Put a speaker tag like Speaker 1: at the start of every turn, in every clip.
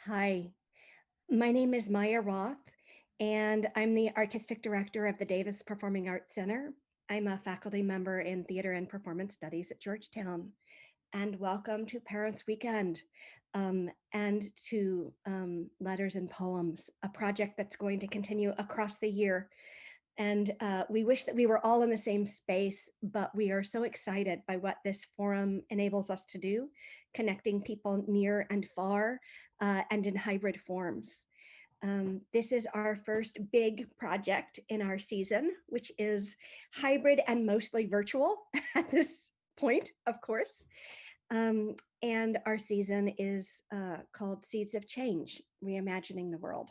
Speaker 1: Hi, my name is Maya Roth, and I'm the Artistic Director of the Davis Performing Arts Center. I'm a faculty member in Theater and Performance Studies at Georgetown. And welcome to Parents Weekend and to Letters and Poems, a project that's going to continue across the year. And we wish that we were all in the same space, but we are so excited by what this forum enables us to do, connecting people near and far and in hybrid forms. This is our first big project in our season, which is hybrid and mostly virtual at this point, of course. And our season is called Seeds of Change, Reimagining the World.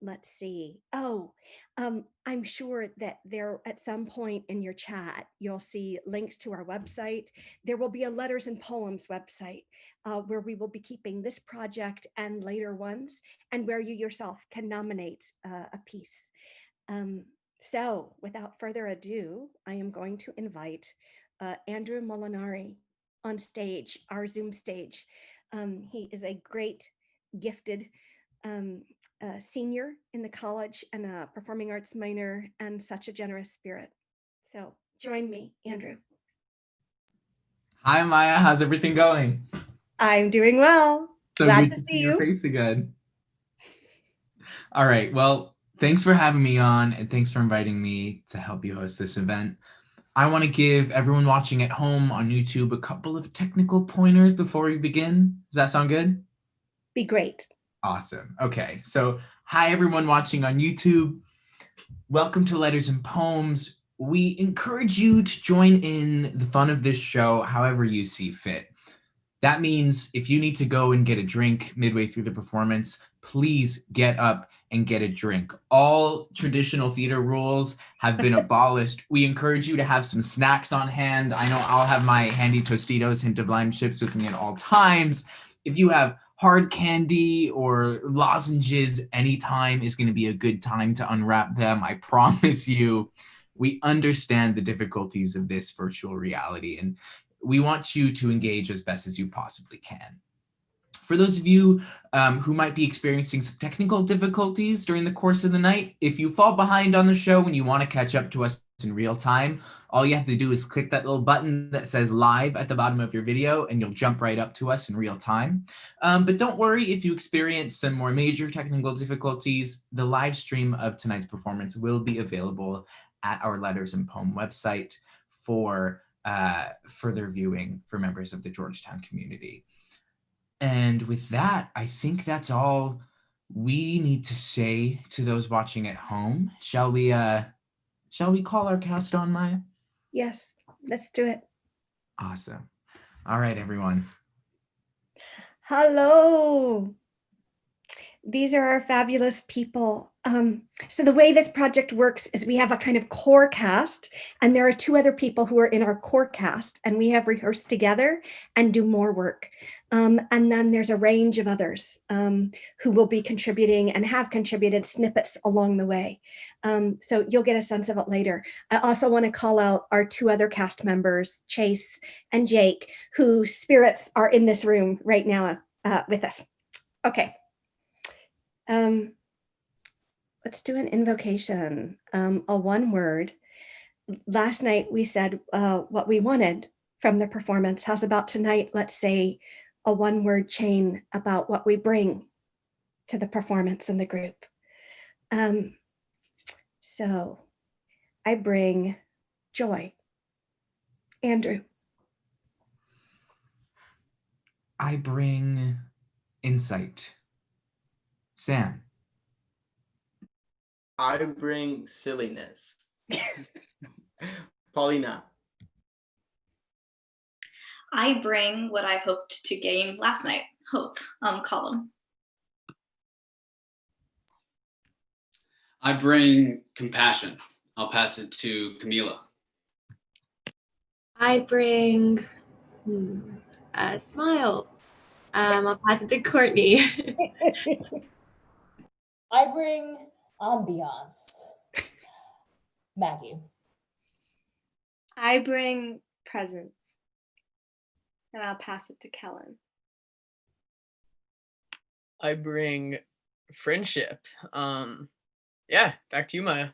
Speaker 1: Let's see. I'm sure that there at some point in your chat, you'll see links to our website. There will be a Letters and Poems website where we will be keeping this project and later ones, and where you yourself can nominate a piece. So without further ado, I am going to invite Andrew Molinari on stage, our Zoom stage. He is a great, gifted senior in the college and a performing arts minor and such a generous spirit. So join me, Andrew.
Speaker 2: Hi, Maya. How's everything going?
Speaker 1: I'm doing well.
Speaker 2: So
Speaker 1: Glad
Speaker 2: good
Speaker 1: to
Speaker 2: to
Speaker 1: see
Speaker 2: see your
Speaker 1: you.
Speaker 2: face again. All right. Well, thanks for having me on and thanks for inviting me to help you host this event. I want to give everyone watching at home on YouTube a couple of technical pointers before we begin. Does that sound good?
Speaker 1: Be great.
Speaker 2: Awesome. Okay. So, hi, everyone watching on YouTube. Welcome to Letters and Poems. We encourage you to join in the fun of this show however you see fit. That means if you need to go and get a drink midway through the performance, please get up and get a drink. All traditional theater rules have been abolished. We encourage you to have some snacks on hand. I know I'll have my handy Tostitos hint of lime chips with me at all times. If you have hard candy or lozenges, anytime is going to be a good time to unwrap them. I promise you. We understand the difficulties of this virtual reality, and we want you to engage as best as you possibly can. For those of you who might be experiencing some technical difficulties during the course of the night, if you fall behind on the show and you want to catch up to us in real time, all you have to do is click that little button that says live at the bottom of your video and you'll jump right up to us in real time. But don't worry if you experience some more major technical difficulties. The live stream of tonight's performance will be available at our Letters and Poem website for further viewing for members of the Georgetown community. And with that, I think that's all we need to say to those watching at home. Shall we call our cast on, Maya?
Speaker 1: Yes, let's do it.
Speaker 2: Awesome. All right, everyone.
Speaker 1: Hello. These are our fabulous people. So the way this project works is we have a kind of core cast, and there are two other people who are in our core cast, and we have rehearsed together and do more work. And then there's a range of others who will be contributing and have contributed snippets along the way. So you'll get a sense of it later. I also want to call out our two other cast members, Chase and Jake, whose spirits are in this room right now with us. Okay. Let's do an invocation, a one word. Last night we said what we wanted from the performance. How's about tonight? Let's say a one word chain about what we bring to the performance in the group. So I bring joy. Andrew.
Speaker 2: I bring insight. Sam.
Speaker 3: I bring silliness. Paulina.
Speaker 4: I bring what I hoped to gain last night. Hope. Column.
Speaker 5: I bring compassion. I'll pass it to Camila.
Speaker 6: I bring smiles. I'll pass it to Courtney.
Speaker 7: I bring ambiance. Maggie.
Speaker 8: I bring presence. And I'll pass it to Kellen.
Speaker 9: I bring friendship. Yeah, back to you, Maya.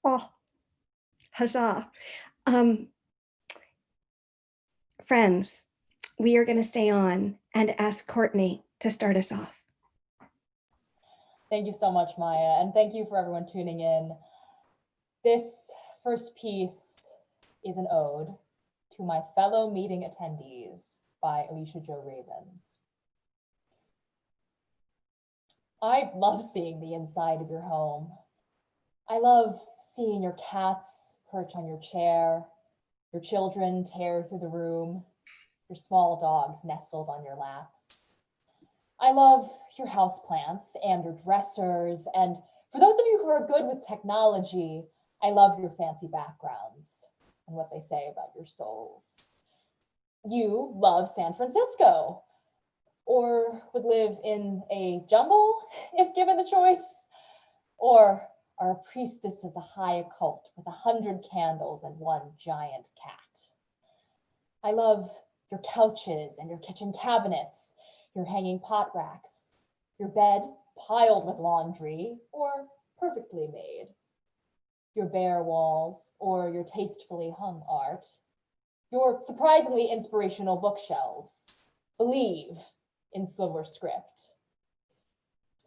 Speaker 1: Oh, huzzah. Friends, we are going to stay on and ask Courtney to start us off.
Speaker 7: Thank you so much, Maya, and thank you for everyone tuning in. This first piece is an ode to my fellow meeting attendees by Alicia Jo Ravens. I love seeing the inside of your home. I love seeing your cats perch on your chair, your children tear through the room, your small dogs nestled on your laps. I love your houseplants and your dressers, and for those of you who are good with technology, I love your fancy backgrounds and what they say about your souls. You love San Francisco, or would live in a jungle if given the choice, or are a priestess of the high occult with 100 candles and one giant cat. I love your couches and your kitchen cabinets, your hanging pot racks, your bed piled with laundry or perfectly made, your bare walls or your tastefully hung art, your surprisingly inspirational bookshelves. Believe in silver script.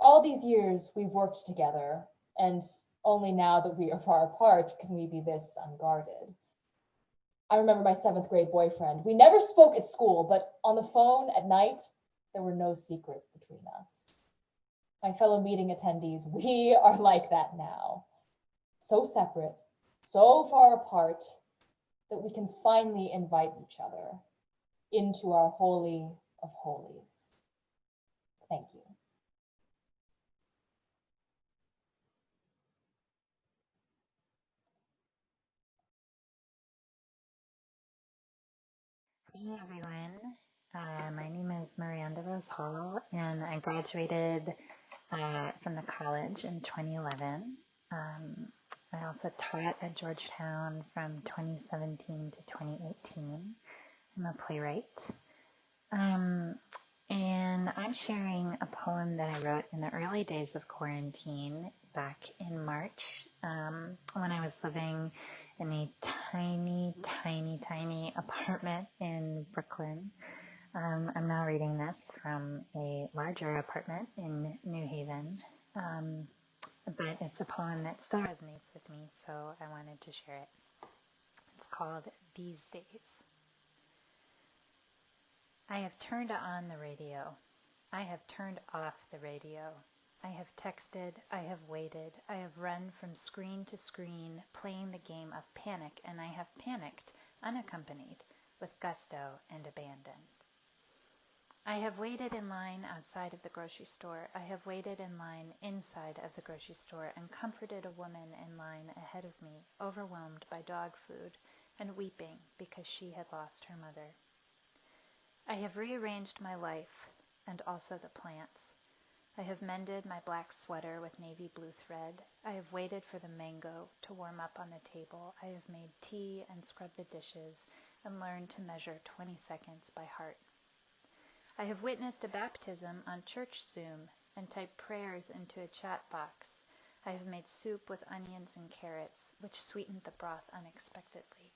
Speaker 7: All these years we've worked together, and only now that we are far apart can we be this unguarded. I remember my 7th grade boyfriend. We never spoke at school, but on the phone at night, there were no secrets between us. My fellow meeting attendees, we are like that now. So separate, so far apart, that we can finally invite each other into our holy of holies. Thank you.
Speaker 10: Hey everyone, my name is Miranda Rose Hall, and I graduated from the college in 2011. I also taught at Georgetown from 2017 to 2018. I'm a playwright. And I'm sharing a poem that I wrote in the early days of quarantine back in March, when I was living in a tiny, tiny, tiny apartment in Brooklyn. I'm now reading this from a larger apartment in New Haven, but it's a poem that still resonates with me, so I wanted to share it. It's called These Days. I have turned on the radio. I have turned off the radio. I have texted, I have waited, I have run from screen to screen playing the game of panic, and I have panicked, unaccompanied, with gusto and abandon. I have waited in line outside of the grocery store. I have waited in line inside of the grocery store and comforted a woman in line ahead of me, overwhelmed by dog food and weeping because she had lost her mother. I have rearranged my life and also the plants. I have mended my black sweater with navy blue thread. I have waited for the mango to warm up on the table. I have made tea and scrubbed the dishes and learned to measure 20 seconds by heart. I have witnessed a baptism on church Zoom and typed prayers into a chat box. I have made soup with onions and carrots, which sweetened the broth unexpectedly.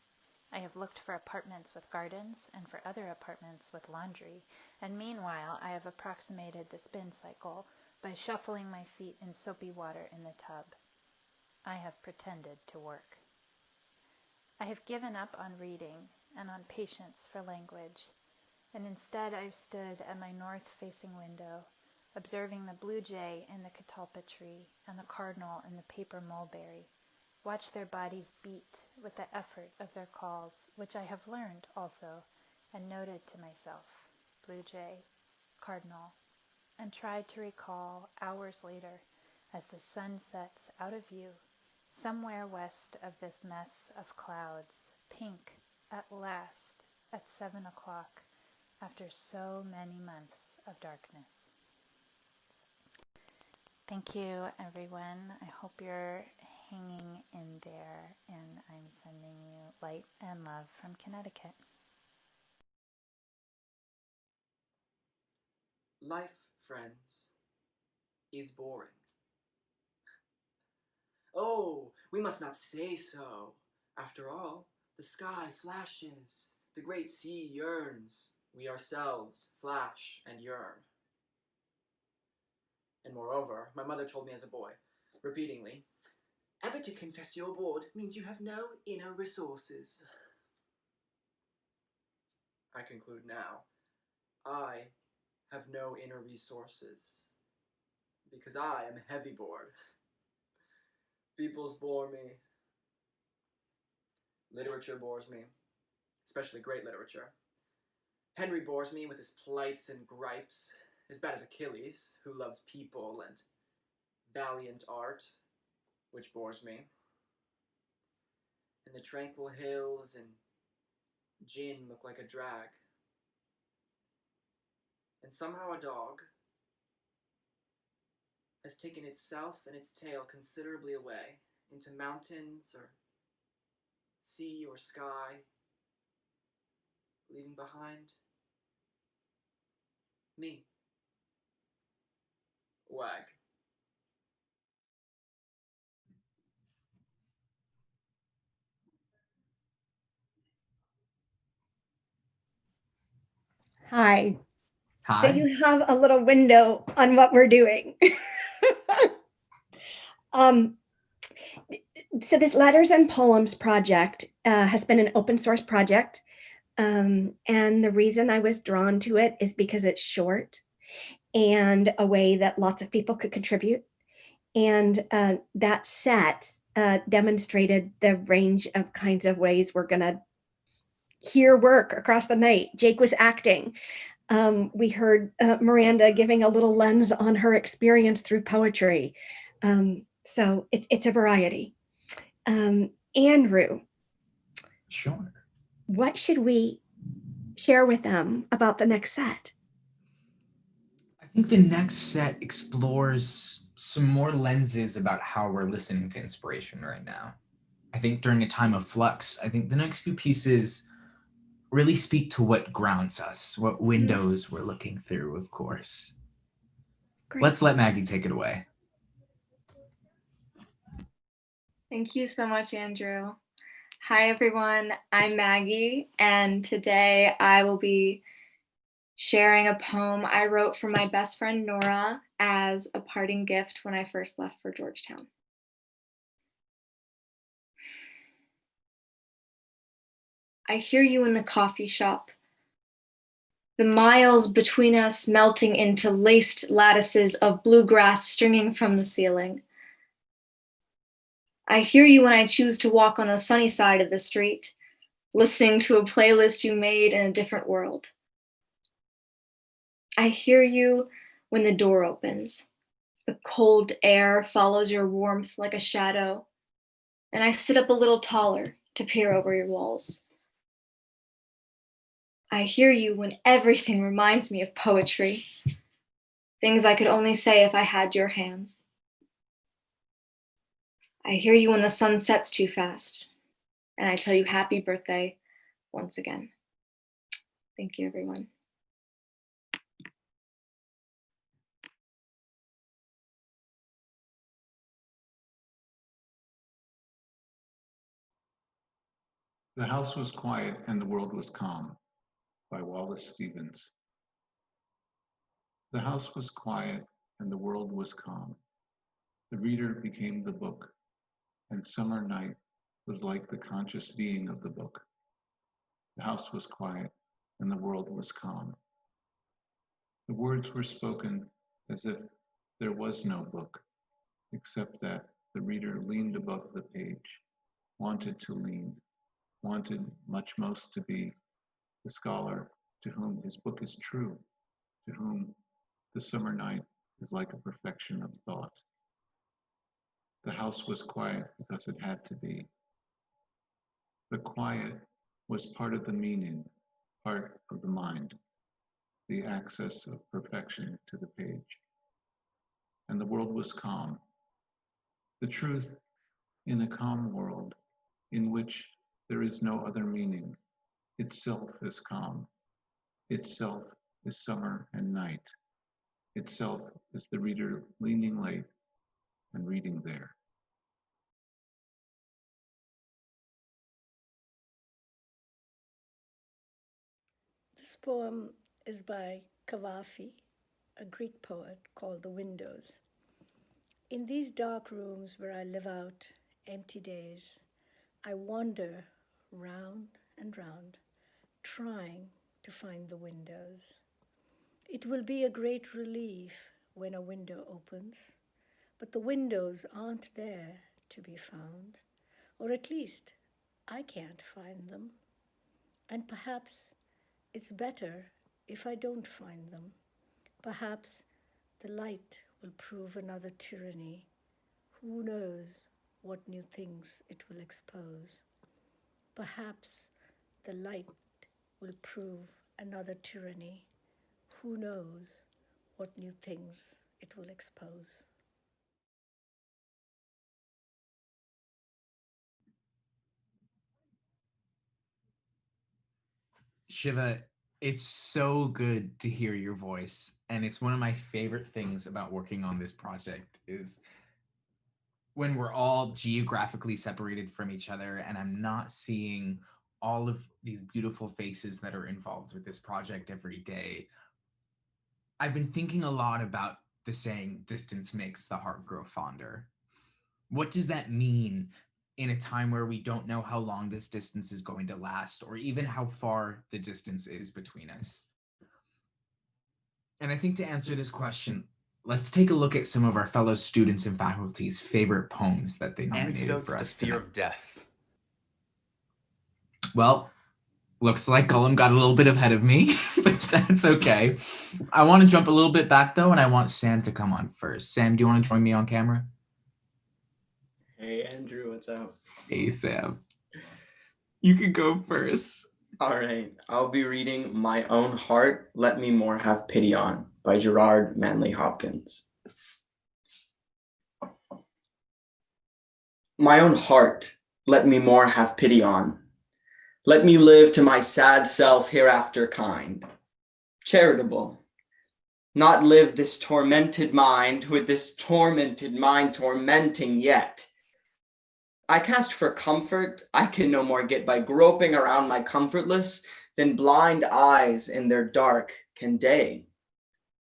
Speaker 10: I have looked for apartments with gardens and for other apartments with laundry, and meanwhile I have approximated the spin cycle by shuffling my feet in soapy water in the tub. I have pretended to work. I have given up on reading and on patience for language. and instead I've stood at my north-facing window, observing the blue jay in the catalpa tree and the cardinal in the paper mulberry, watch their bodies beat with the effort of their calls, which I have learned also, and noted to myself, blue jay, cardinal, and tried to recall hours later as the sun sets out of view, somewhere west of this mess of clouds, pink at last at 7 o'clock after so many months of darkness. Thank you, everyone. I hope you're hanging in there, and I'm sending you light and love from Connecticut.
Speaker 3: Life, friends, is boring. Oh, we must not say so. After all, the sky flashes, the great sea yearns, we ourselves flash and yearn. And moreover, my mother told me as a boy, repeatedly, ever to confess you're bored means you have no inner resources. I conclude now, I have no inner resources, because I am heavy bored. Peoples bore me. Literature bores me, especially great literature. Henry bores me with his plights and gripes, as bad as Achilles, who loves people and valiant art, which bores me. And the tranquil hills and gin look like a drag. And somehow a dog has taken itself and its tail considerably away into mountains or sea or sky, leaving behind me. Wag.
Speaker 1: Hi.
Speaker 2: Hi.
Speaker 1: So you have a little window on what we're doing. um, so this Letters and Poems project has been an open source project. And the reason I was drawn to it is because it's short and a way that lots of people could contribute. And that set demonstrated the range of kinds of ways we're going to hear work across the night. Jake was acting. We heard Miranda giving a little lens on her experience through poetry. So it's a variety. Andrew.
Speaker 2: Sure.
Speaker 1: What should we share with them about the next set?
Speaker 2: I think the next set explores some more lenses about how we're listening to inspiration right now. I think during a time of flux, I think the next few pieces really speak to what grounds us, what windows we're looking through, of course.
Speaker 1: Great.
Speaker 2: Let's let Maggie take it away.
Speaker 8: Thank you so much, Andrew. Hi, everyone. I'm Maggie, and today I will be sharing a poem I wrote for my best friend Nora as a parting gift when I first left for Georgetown. I hear you in the coffee shop, the miles between us melting into laced lattices of bluegrass stringing from the ceiling. I hear you when I choose to walk on the sunny side of the street, listening to a playlist you made in a different world. I hear you when the door opens. The cold air follows your warmth like a shadow, and I sit up a little taller to peer over your walls. I hear you when everything reminds me of poetry, things I could only say if I had your hands. I hear you when the sun sets too fast, and I tell you happy birthday once again. Thank you, everyone.
Speaker 11: The House Was Quiet and the World Was Calm by Wallace Stevens. The house was quiet and the world was calm. The reader became the book, and summer night was like the conscious being of the book. The house was quiet and the world was calm. The words were spoken as if there was no book, except that the reader leaned above the page, wanted to lean, wanted much most to be the scholar to whom his book is true, to whom the summer night is like a perfection of thought. The house was quiet because it had to be. The quiet was part of the meaning, part of the mind, the access of perfection to the page. And the world was calm. The truth in a calm world in which there is no other meaning, itself is calm. Itself is summer and night. Itself is the reader leaning late and reading there.
Speaker 12: This poem is by Cavafy, a Greek poet called The Windows. In these dark rooms where I live out empty days, I wander round and round, trying to find the windows. It will be a great relief when a window opens, but the windows aren't there to be found, or at least I can't find them. And perhaps it's better if I don't find them. Perhaps the light will prove another tyranny. Who knows what new things it will expose? Perhaps the light will prove another tyranny. Who knows what new things it will expose?
Speaker 2: Shiva, it's so good to hear your voice. And it's one of my favorite things about working on this project is when we're all geographically separated from each other and I'm not seeing all of these beautiful faces that are involved with this project every day. I've been thinking a lot about the saying, distance makes the heart grow fonder. What does that mean in a time where we don't know how long this distance is going to last, or even how far the distance is between us? And I think to answer this question, let's take a look at some of our fellow students and faculty's favorite poems that they nominated
Speaker 13: Antidotes
Speaker 2: for
Speaker 13: to
Speaker 2: us
Speaker 13: Fear
Speaker 2: tonight.
Speaker 13: of Death.
Speaker 2: Well, looks like Gollum got a little bit ahead of me, but that's okay. I want to jump a little bit back though, and I want Sam to come on first. Sam, do you want to join me on camera?
Speaker 14: Hey, Andrew, what's up?
Speaker 2: Hey, Sam. You can go first.
Speaker 14: All right, I'll be reading My Own Heart, Let Me More Have Pity On by Gerard Manley Hopkins. My own heart, let me more have pity on. Let me live to my sad self hereafter kind, charitable, not live this tormented mind with this tormented mind tormenting yet. I cast for comfort, I can no more get by groping around my comfortless than blind eyes in their dark can day.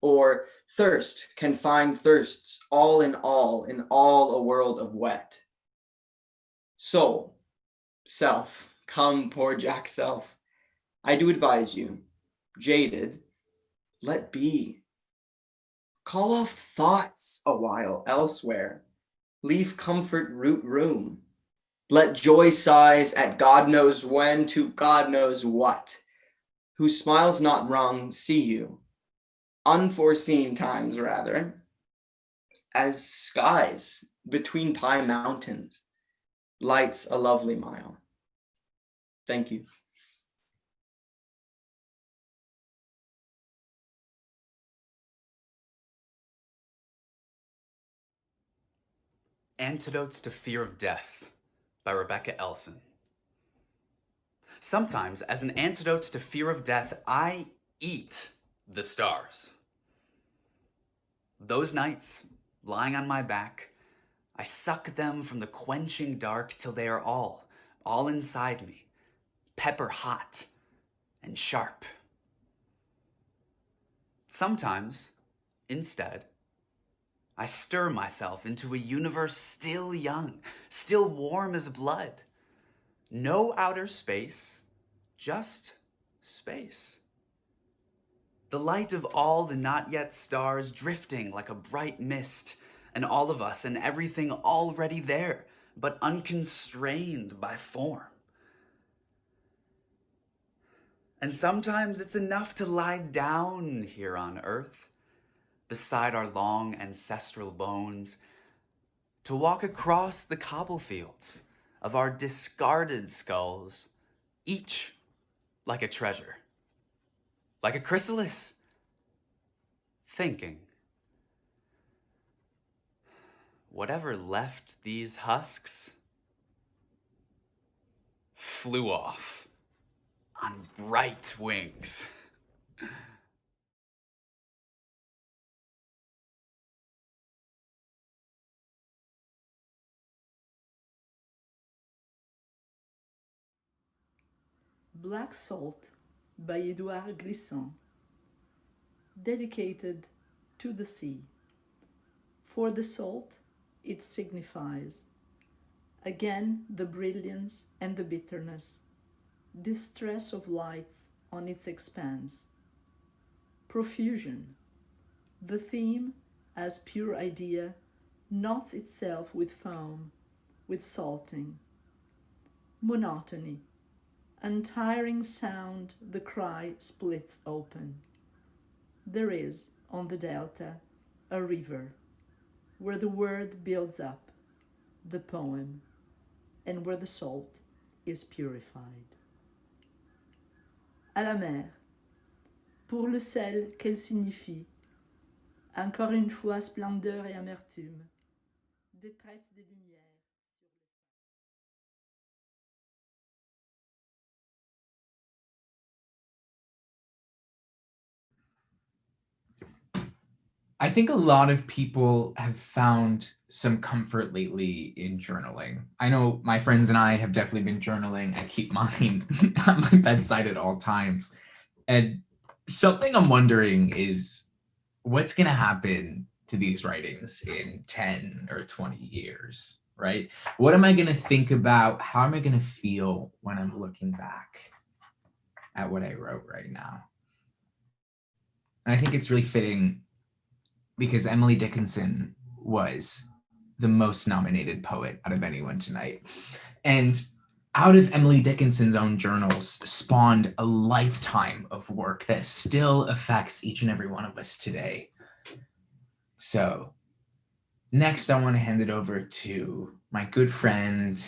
Speaker 14: Or thirst can find thirsts all in all a world of wet. Soul, self, come poor Jack self, I do advise you, jaded, let be. Call off thoughts a while elsewhere, leave comfort root room. Let joy sighs at God knows when to God knows what. Who smiles not wrung, see you, unforeseen times rather, as skies between pine mountains, lights a lovely mile. Thank you.
Speaker 13: Antidotes to Fear of Death by Rebecca Elson. Sometimes, as an antidote to fear of death, I eat the stars. Those nights, lying on my back, I suck them from the quenching dark till they are all inside me, pepper hot and sharp. Sometimes, instead, I stir myself into a universe still young, still warm as blood. No outer space, just space. The light of all the not yet stars drifting like a bright mist, and all of us and everything already there, but unconstrained by form. And sometimes it's enough to lie down here on earth, beside our long ancestral bones, to walk across the cobble fields of our discarded skulls, each like a treasure, like a chrysalis, thinking, whatever left these husks flew off on bright wings.
Speaker 15: Black Salt by Édouard Glissant. Dedicated to the sea. For the salt, it signifies again the brilliance and the bitterness, distress of lights on its expanse. Profusion. The theme, as pure idea, knots itself with foam, with salting. Monotony. Untiring sound, the cry splits open. There is, on the delta, a river, where the word builds up, the poem, and where the salt is purified. À la mer, pour le sel qu'elle signifie, encore une fois splendeur et amertume, détresse des lumières.
Speaker 2: I think a lot of people have found some comfort lately in journaling. I know my friends and I have definitely been journaling. I keep mine at my bedside at all times. And something I'm wondering is what's going to happen to these writings in 10 or 20 years, right? What am I going to think about? How am I going to feel when I'm looking back at what I wrote right now? And I think it's really fitting because Emily Dickinson was the most nominated poet out of anyone tonight. And out of Emily Dickinson's own journals spawned a lifetime of work that still affects each and every one of us today. So next, I want to hand it over to my good friend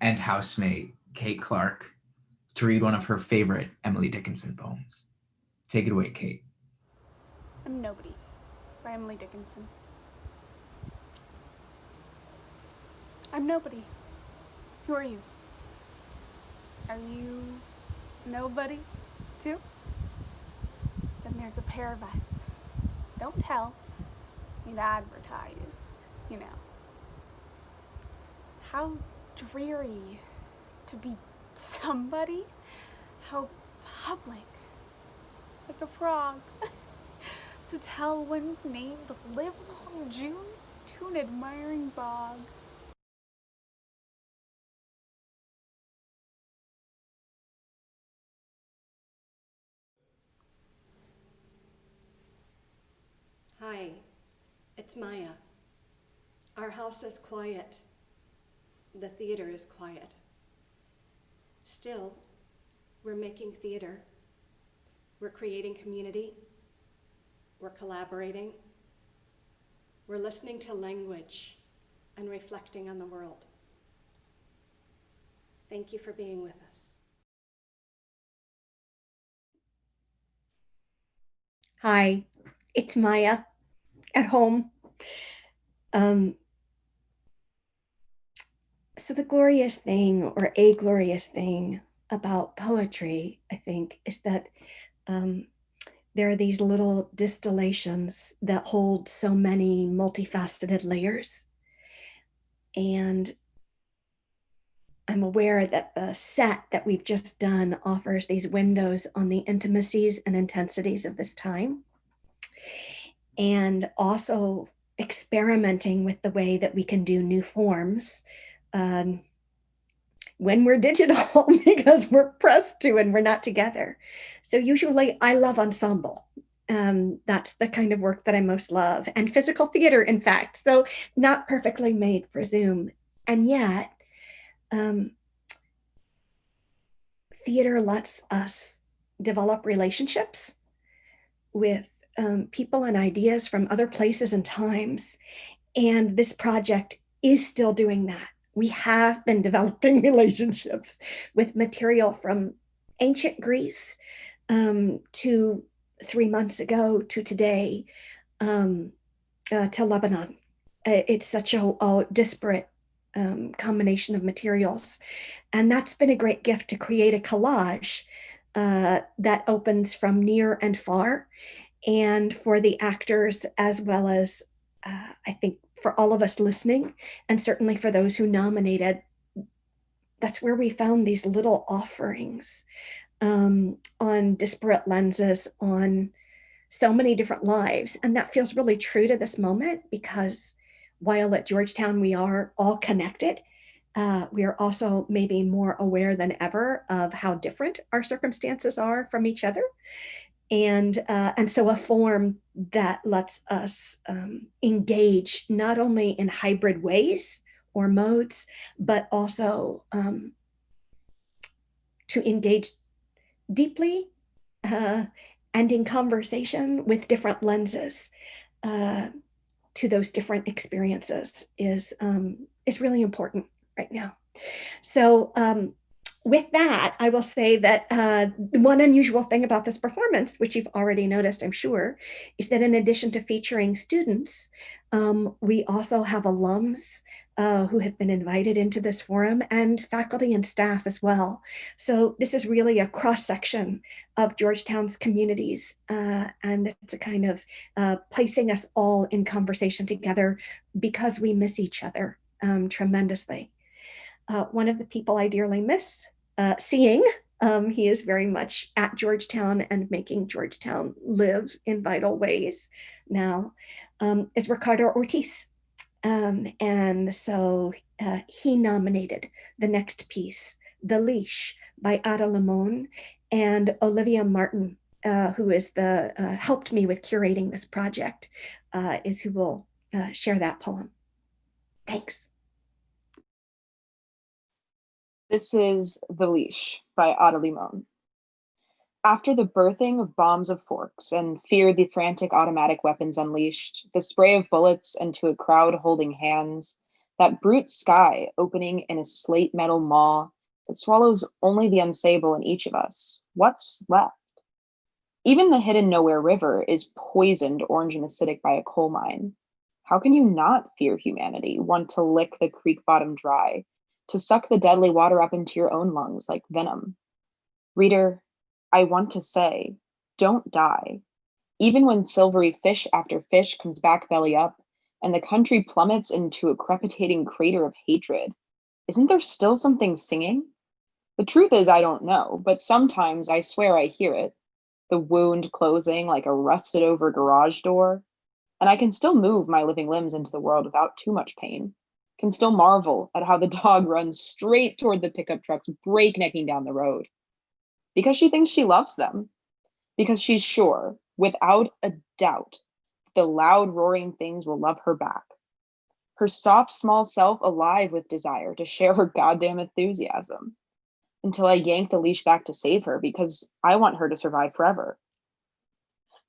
Speaker 2: and housemate, Kate Clark, to read one of her favorite Emily Dickinson poems. Take it away, Kate.
Speaker 16: I'm Nobody by Emily Dickinson. I'm nobody. Who are you? Are you nobody too? Then there's a pair of us. Don't tell. You'd advertise, you know. How dreary to be somebody. How public. Like a frog. To tell one's name the livelong June to an admiring bog.
Speaker 1: Hi, it's Maya. Our house is quiet. The theater is quiet. Still, we're making theater. We're creating community. We're collaborating. We're listening to language and reflecting on the world. Thank you for being with us. Hi, it's Maya at home. So the glorious thing, or a glorious thing about poetry, I think, is that there are these little distillations that hold so many multifaceted layers. And I'm aware that the set that we've just done offers these windows on the intimacies and intensities of this time. And also experimenting with the way that we can do new forms when we're digital because we're pressed to and we're not together. So usually I love ensemble. That's the kind of work that I most love, and physical theater, in fact. So not perfectly made for Zoom. And yet, theater lets us develop relationships with people and ideas from other places and times. And this project is still doing that. We have been developing relationships with material from ancient Greece to 3 months ago to today, to Lebanon. It's such a disparate combination of materials. And that's been a great gift to create a collage that opens from near and far. And for the actors, as well as I think for all of us listening, and certainly for those who nominated, that's where we found these little offerings on disparate lenses on so many different lives. And that feels really true to this moment, because while at Georgetown we are all connected, we are also maybe more aware than ever of how different our circumstances are from each other. And so a form that lets us engage not only in hybrid ways or modes, but also to engage deeply and in conversation with different lenses to those different experiences is really important right now. So with that, I will say that one unusual thing about this performance, which you've already noticed, I'm sure, is that in addition to featuring students, we also have alums who have been invited into this forum, and faculty and staff as well. So this is really a cross-section of Georgetown's communities, and it's a kind of placing us all in conversation together because we miss each other tremendously. One of the people I dearly miss seeing, he is very much at Georgetown and making Georgetown live in vital ways now, is Ricardo Ortiz. And so he nominated the next piece, The Leash by Ada Limon, and Olivia Martin, who is helped me with curating this project, is who will share that poem. Thanks.
Speaker 17: This is The Leash by Ada Limon. After the birthing of bombs of forks and fear the frantic automatic weapons unleashed, the spray of bullets into a crowd holding hands, that brute sky opening in a slate metal maw that swallows only the unsayable in each of us, what's left? Even the hidden nowhere river is poisoned orange and acidic by a coal mine. How can you not fear humanity, want to lick the creek bottom dry, to suck the deadly water up into your own lungs like venom? Reader, I want to say, don't die. Even when silvery fish after fish comes back belly up and the country plummets into a crepitating crater of hatred, isn't there still something singing? The truth is I don't know, but sometimes I swear I hear it, the wound closing like a rusted over garage door, and I can still move my living limbs into the world without too much pain, can still marvel at how the dog runs straight toward the pickup trucks breaknecking down the road. Because she thinks she loves them. Because she's sure, without a doubt, the loud roaring things will love her back. Her soft, small self alive with desire to share her goddamn enthusiasm. Until I yank the leash back to save her, because I want her to survive forever.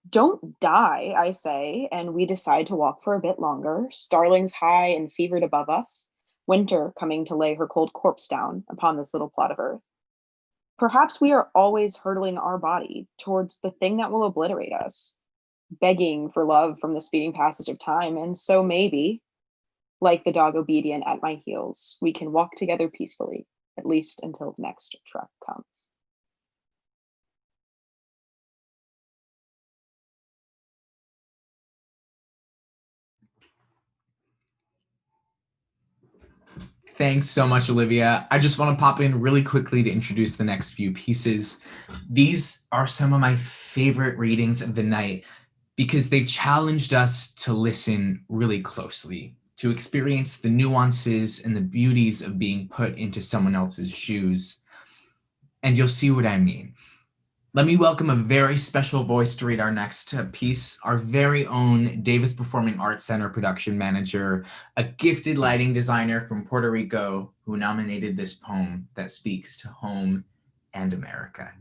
Speaker 17: Don't die, I say, and we decide to walk for a bit longer, starlings high and fevered above us, winter coming to lay her cold corpse down upon this little plot of earth. Perhaps we are always hurtling our body towards the thing that will obliterate us, begging for love from the speeding passage of time, and so maybe, like the dog obedient at my heels, we can walk together peacefully, at least until the next truck comes.
Speaker 2: Thanks so much, Olivia. I just want to pop in really quickly to introduce the next few pieces. These are some of my favorite readings of the night because they've challenged us to listen really closely, to experience the nuances and the beauties of being put into someone else's shoes. And you'll see what I mean. Let me welcome a very special voice to read our next piece, our very own Davis Performing Arts Center production manager, a gifted lighting designer from Puerto Rico who nominated this poem that speaks to home and America.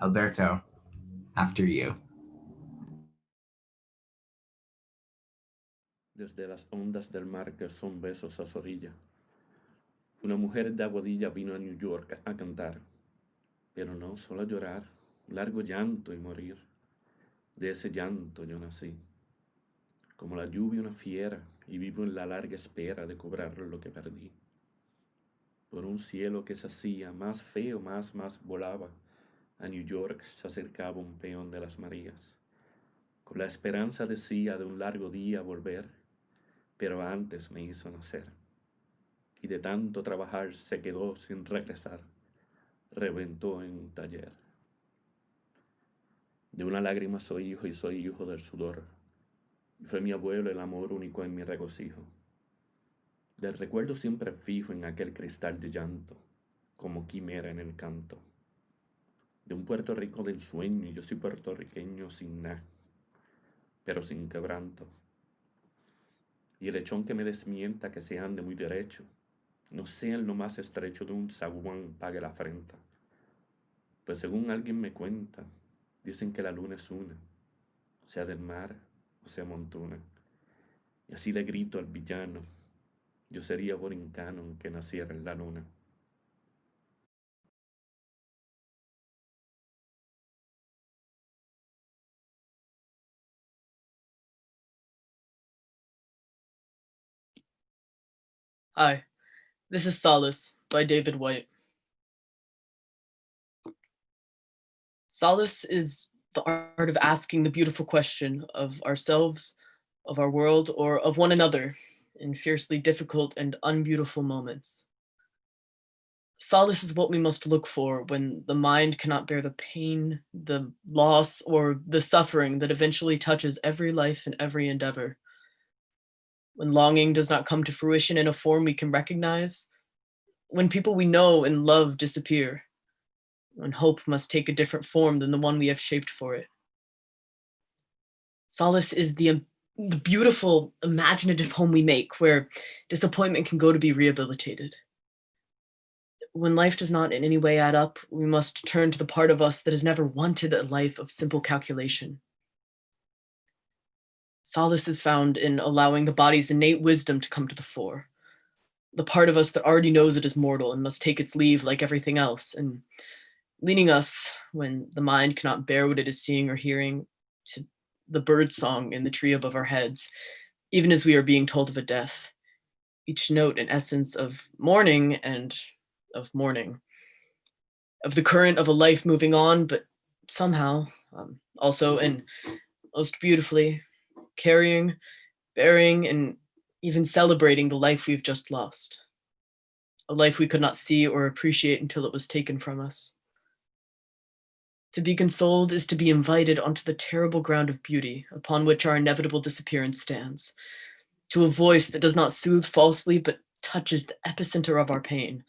Speaker 2: Alberto, after you.
Speaker 18: Desde las ondas del mar que son besos a su orilla, una mujer de Aguadilla vino a New York a cantar, pero no solo a llorar, largo llanto y morir. De ese llanto yo nací, como la lluvia una fiera, y vivo en la larga espera de cobrar lo que perdí. Por un cielo que se hacía más feo, más volaba, a New York se acercaba un peón de las Marías. Con la esperanza decía de un largo día volver, pero antes me hizo nacer. Y de tanto trabajar se quedó sin regresar, reventó en un taller. De una lágrima soy hijo y soy hijo del sudor. Y fue mi abuelo el amor único en mi regocijo. Del recuerdo siempre fijo en aquel cristal de llanto, como quimera en el canto. De un Puerto Rico del sueño, y yo soy puertorriqueño sin nada, pero sin quebranto. Y el lechón que me desmienta que se ande muy derecho, no sea en lo más estrecho de un zaguán pague la afrenta. Pues según alguien me cuenta, dicen que la luna es una, sea del mar o sea montuna. Y así le grito al villano, yo sería borincano aunque naciera en la luna.
Speaker 9: Hi, this is Solace by David White. Solace is the art of asking the beautiful question of ourselves, of our world, or of one another in fiercely difficult and unbeautiful moments. Solace is what we must look for when the mind cannot bear the pain, the loss, or the suffering that eventually touches every life and every endeavor. When longing does not come to fruition in a form we can recognize, when people we know and love disappear, when hope must take a different form than the one we have shaped for it. Solace is the beautiful, imaginative home we make where disappointment can go to be rehabilitated. When life does not in any way add up, we must turn to the part of us that has never wanted a life of simple calculation. Solace is found in allowing the body's innate wisdom to come to the fore. The part of us that already knows it is mortal and must take its leave like everything else, and leading us, when the mind cannot bear what it is seeing or hearing, to the bird song in the tree above our heads, even as we are being told of a death. Each note an essence of mourning and of mourning, of the current of a life moving on, but somehow also, and most beautifully, carrying, bearing, and even celebrating the life we've just lost. A life we could not see or appreciate until it was taken from us. To be consoled is to be invited onto the terrible ground of beauty upon which our inevitable disappearance stands, to a voice that does not soothe falsely but touches the epicenter of our pain,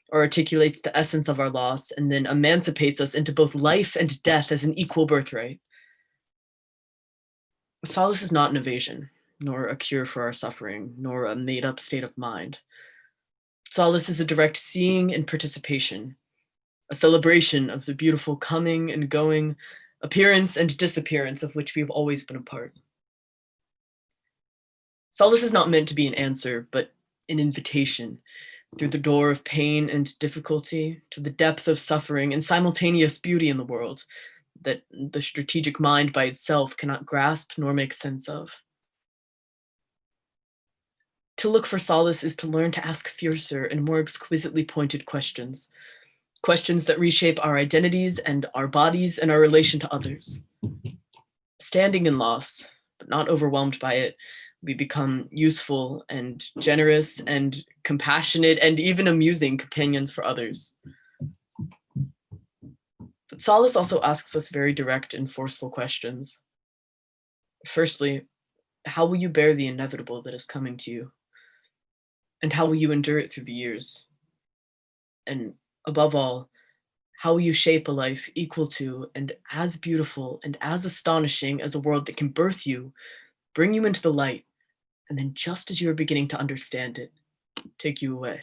Speaker 9: or articulates the essence of our loss, and then emancipates us into both life and death as an equal birthright. Solace is not an evasion, nor a cure for our suffering, nor a made-up state of mind. Solace is a direct seeing and participation, a celebration of the beautiful coming and going, appearance and disappearance of which we have always been a part. Solace is not meant to be an answer, but an invitation through the door of pain and difficulty to the depth of suffering and simultaneous beauty in the world that the strategic mind by itself cannot grasp nor make sense of. To look for solace is to learn to ask fiercer and more exquisitely pointed questions, questions that reshape our identities and our bodies and our relation to others. Standing in loss, but not overwhelmed by it, we become useful and generous and compassionate and even amusing companions for others. But solace also asks us very direct and forceful questions. Firstly, how will you bear the inevitable that is coming to you? And how will you endure it through the years? And above all, How will you shape a life equal to and as beautiful and as astonishing as a world that can birth you, bring you into the light, and then just as you are beginning to understand it, take you away?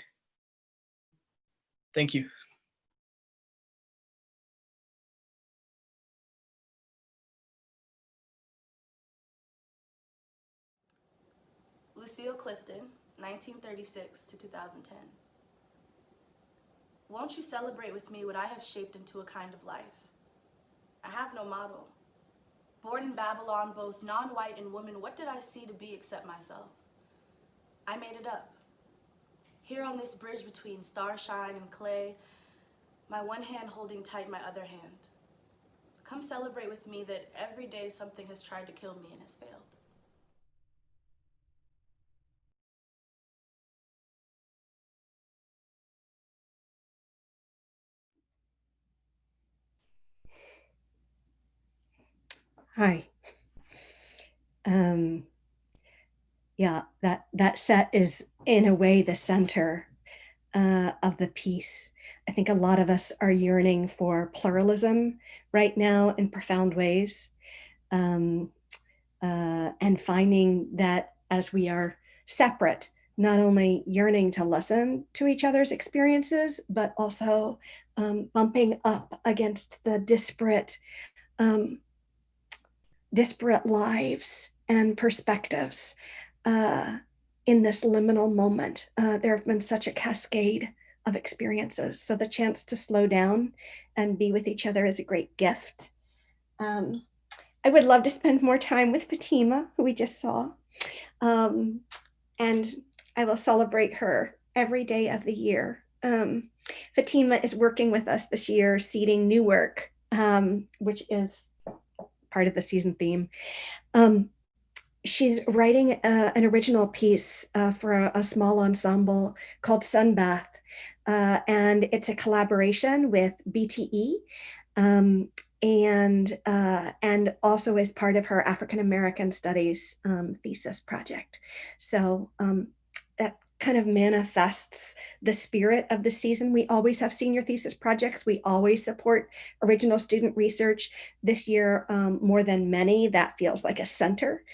Speaker 9: Thank you.
Speaker 19: Lucille Clifton, 1936 to 2010. Won't you celebrate with me what I have shaped into a kind of life? I have no model. Born in Babylon, both non-white and woman, what did I see to be except myself? I made it up. Here on this bridge between starshine and clay, my one hand holding tight my other hand. Come celebrate with me that every day something has tried to kill me and has failed.
Speaker 1: Hi. Yeah, that set is in a way the center of the piece. I think a lot of us are yearning for pluralism right now in profound ways, and finding that as we are separate, not only yearning to listen to each other's experiences, but also bumping up against the disparate lives and perspectives in this liminal moment. There have been such a cascade of experiences. So the chance to slow down and be with each other is a great gift. I would love to spend more time with Fatima, who we just saw. And I will celebrate her every day of the year. Fatima is working with us this year, seeding new work, which is part of the season theme. She's writing an original piece for a small ensemble called Sunbath, and it's a collaboration with BTE, and also as part of her African American Studies thesis project. So that kind of manifests the spirit of the season. We always have senior thesis projects. We always support original student research. This year, more than many, that feels like a center.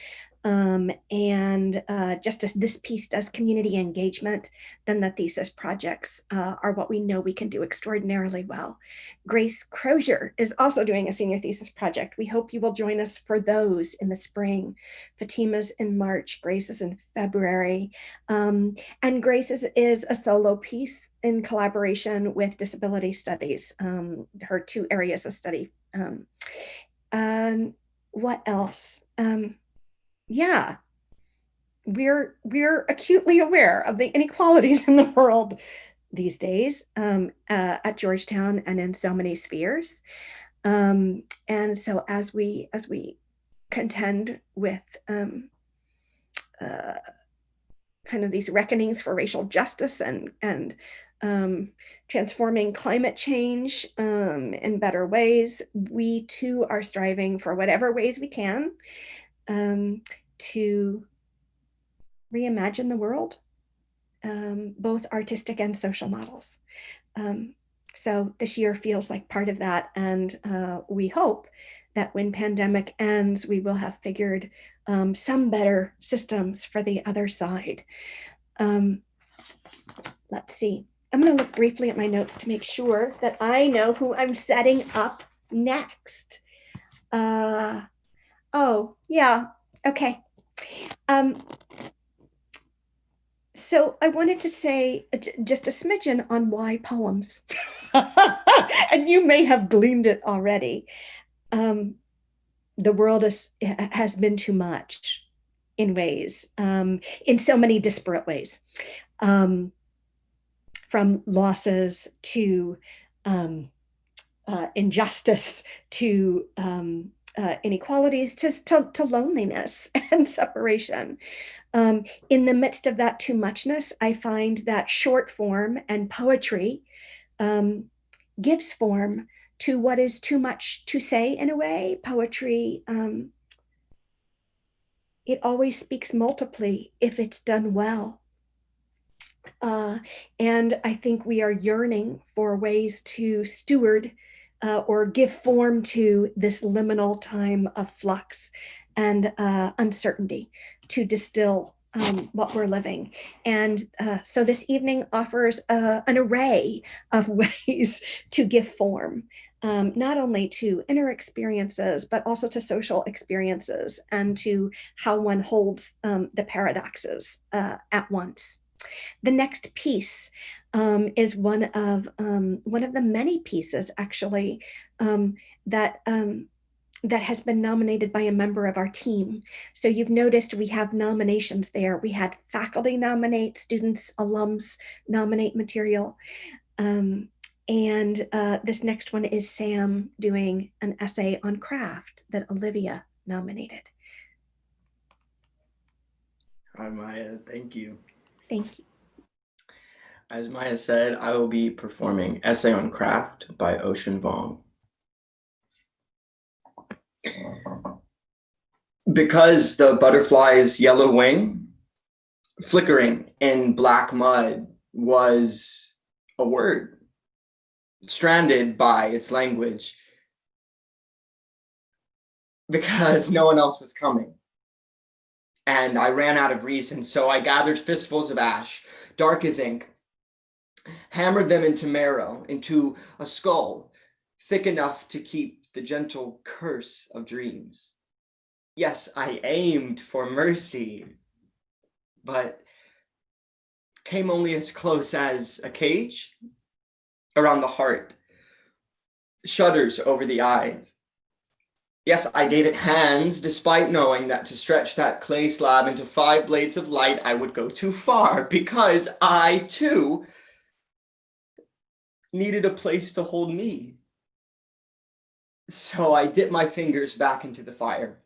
Speaker 1: And just as this piece does community engagement, then the thesis projects are what we know we can do extraordinarily well. Grace Crozier is also doing a senior thesis project. We hope you will join us for those in the spring. Fatima's in March, Grace's in February. And Grace's is a solo piece in collaboration with disability studies, her two areas of study. What else? Yeah, we're acutely aware of the inequalities in the world these days at Georgetown and in so many spheres. And so as we contend with kind of these reckonings for racial justice and transforming climate change in better ways, we too are striving for whatever ways we can to reimagine the world, both artistic and social models. So this year feels like part of that, and we hope that when pandemic ends, we will have figured some better systems for the other side. Let's see. I'm going to look briefly at my notes to make sure that I know who I'm setting up next. Oh, yeah. Okay. So I wanted to say just a smidgen on why poems. And you may have gleaned it already. The world has been too much in ways, in so many disparate ways, from losses to injustice to inequalities to loneliness and separation. In the midst of that too muchness, I find that short form and poetry gives form to what is too much to say in a way. Poetry, it always speaks multiply if it's done well. And I think we are yearning for ways to steward or give form to this liminal time of flux and uncertainty, to distill what we're living. And so this evening offers an array of ways to give form, not only to inner experiences, but also to social experiences and to how one holds the paradoxes at once. The next piece is one of the many pieces, actually, that has been nominated by a member of our team. So you've noticed we have nominations there. We had faculty nominate, students, alums nominate material. And this next one is Sam doing an essay on craft that Olivia nominated.
Speaker 14: Hi, Maya. Thank you.
Speaker 1: Thank you.
Speaker 14: As Maya said, I will be performing Essay on Craft by Ocean Vuong. Because the butterfly's yellow wing flickering in black mud was a word, stranded by its language, because no one else was coming. And I ran out of reason, so I gathered fistfuls of ash, dark as ink, hammered them into marrow, into a skull, thick enough to keep the gentle curse of dreams. Yes, I aimed for mercy, but came only as close as a cage around the heart, shudders over the eyes. Yes, I gave it hands, despite knowing that to stretch that clay slab into 5 blades of light, I would go too far, because I, too, needed a place to hold me. So I dipped my fingers back into the fire,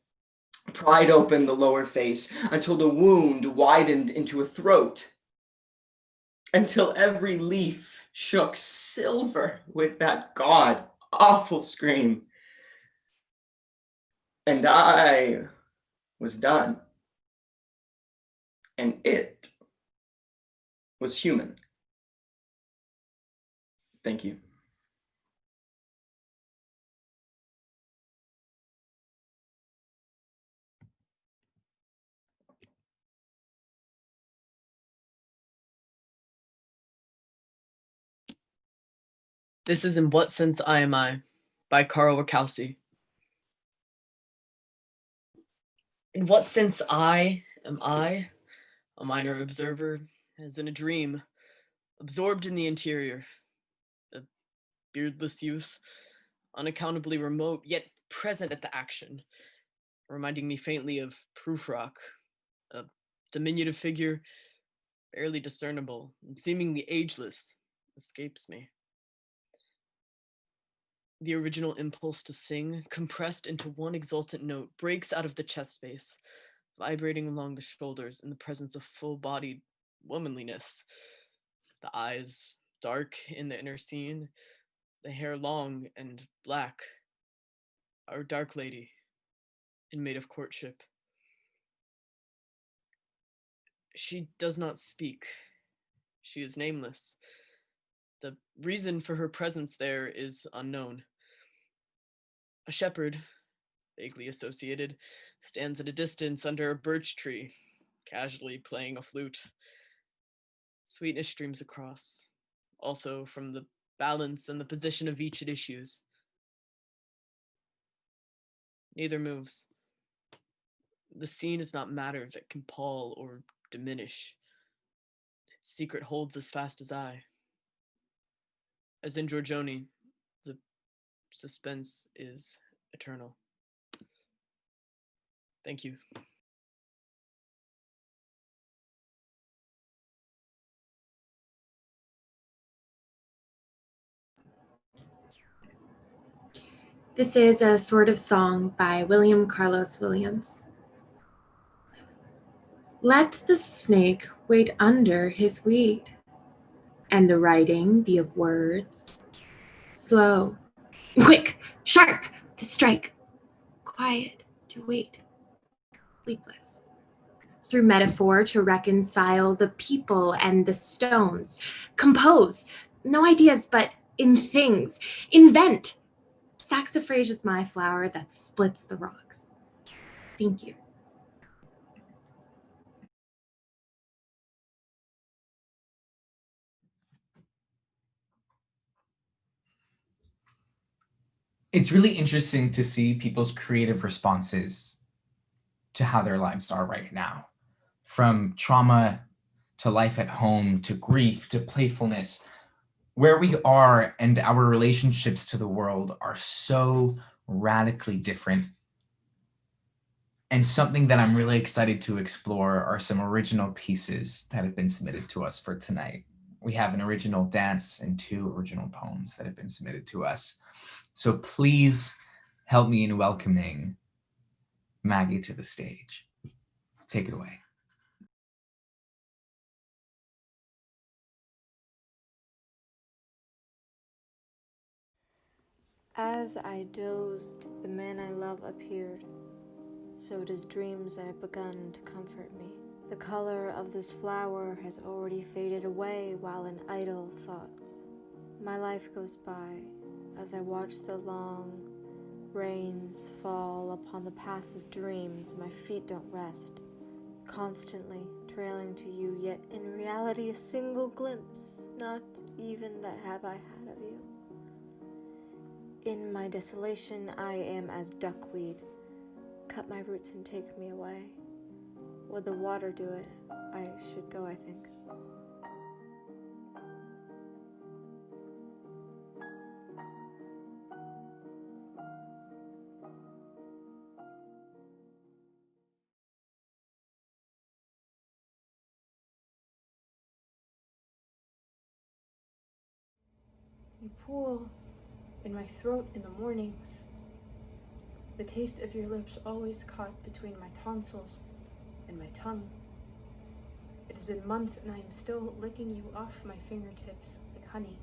Speaker 14: pried open the lower face until the wound widened into a throat, until every leaf shook silver with that god-awful scream. And I was done. And it was human. Thank you.
Speaker 9: This is In What Sense I Am I by Carl Rakowski. In what sense I am I, a minor observer, as in a dream, absorbed in the interior, a beardless youth, unaccountably remote, yet present at the action, reminding me faintly of Prufrock, a diminutive figure, barely discernible, seemingly ageless, escapes me. The original impulse to sing, compressed into one exultant note, breaks out of the chest space, vibrating along the shoulders in the presence of full-bodied womanliness. The eyes dark in the inner scene, the hair long and black. Our dark lady, inmate of courtship. She does not speak. She is nameless. The reason for her presence there is unknown. A shepherd, vaguely associated, stands at a distance under a birch tree, casually playing a flute. Sweetness streams across, also from the balance and the position of each it issues. Neither moves. The scene is not matter that can pall or diminish. Its secret holds as fast as I. As in Giorgione, the suspense is eternal. Thank you.
Speaker 6: This is a Sort of Song by William Carlos Williams. Let the snake wait under his weed, and the writing be of words, slow, quick, sharp to strike, quiet to wait, sleepless. through metaphor to reconcile the people and the stones. Compose, no ideas, but in things. Invent. Saxifrage is my flower that splits the rocks. Thank you.
Speaker 2: It's really interesting to see people's creative responses to how their lives are right now. From trauma to life at home, to grief, to playfulness. Where we are and our relationships to the world are so radically different. And something that I'm really excited to explore are some original pieces that have been submitted to us for tonight. We have an original dance and 2 original poems that have been submitted to us. So please help me in welcoming Maggie to the stage. Take it away.
Speaker 20: As I dozed, the man I love appeared. So it is dreams that have begun to comfort me. The color of this flower has already faded away while in idle thoughts. My life goes by as I watch the long rains fall upon the path of dreams. My feet don't rest, constantly trailing to you, yet in reality a single glimpse, not even that have I had of you. In my desolation, I am as duckweed. Cut my roots and take me away. Would the water do it? I should go, I think.
Speaker 21: You pool in my throat in the mornings. The taste of your lips always caught between my tonsils and my tongue. It has been months and I am still licking you off my fingertips like honey,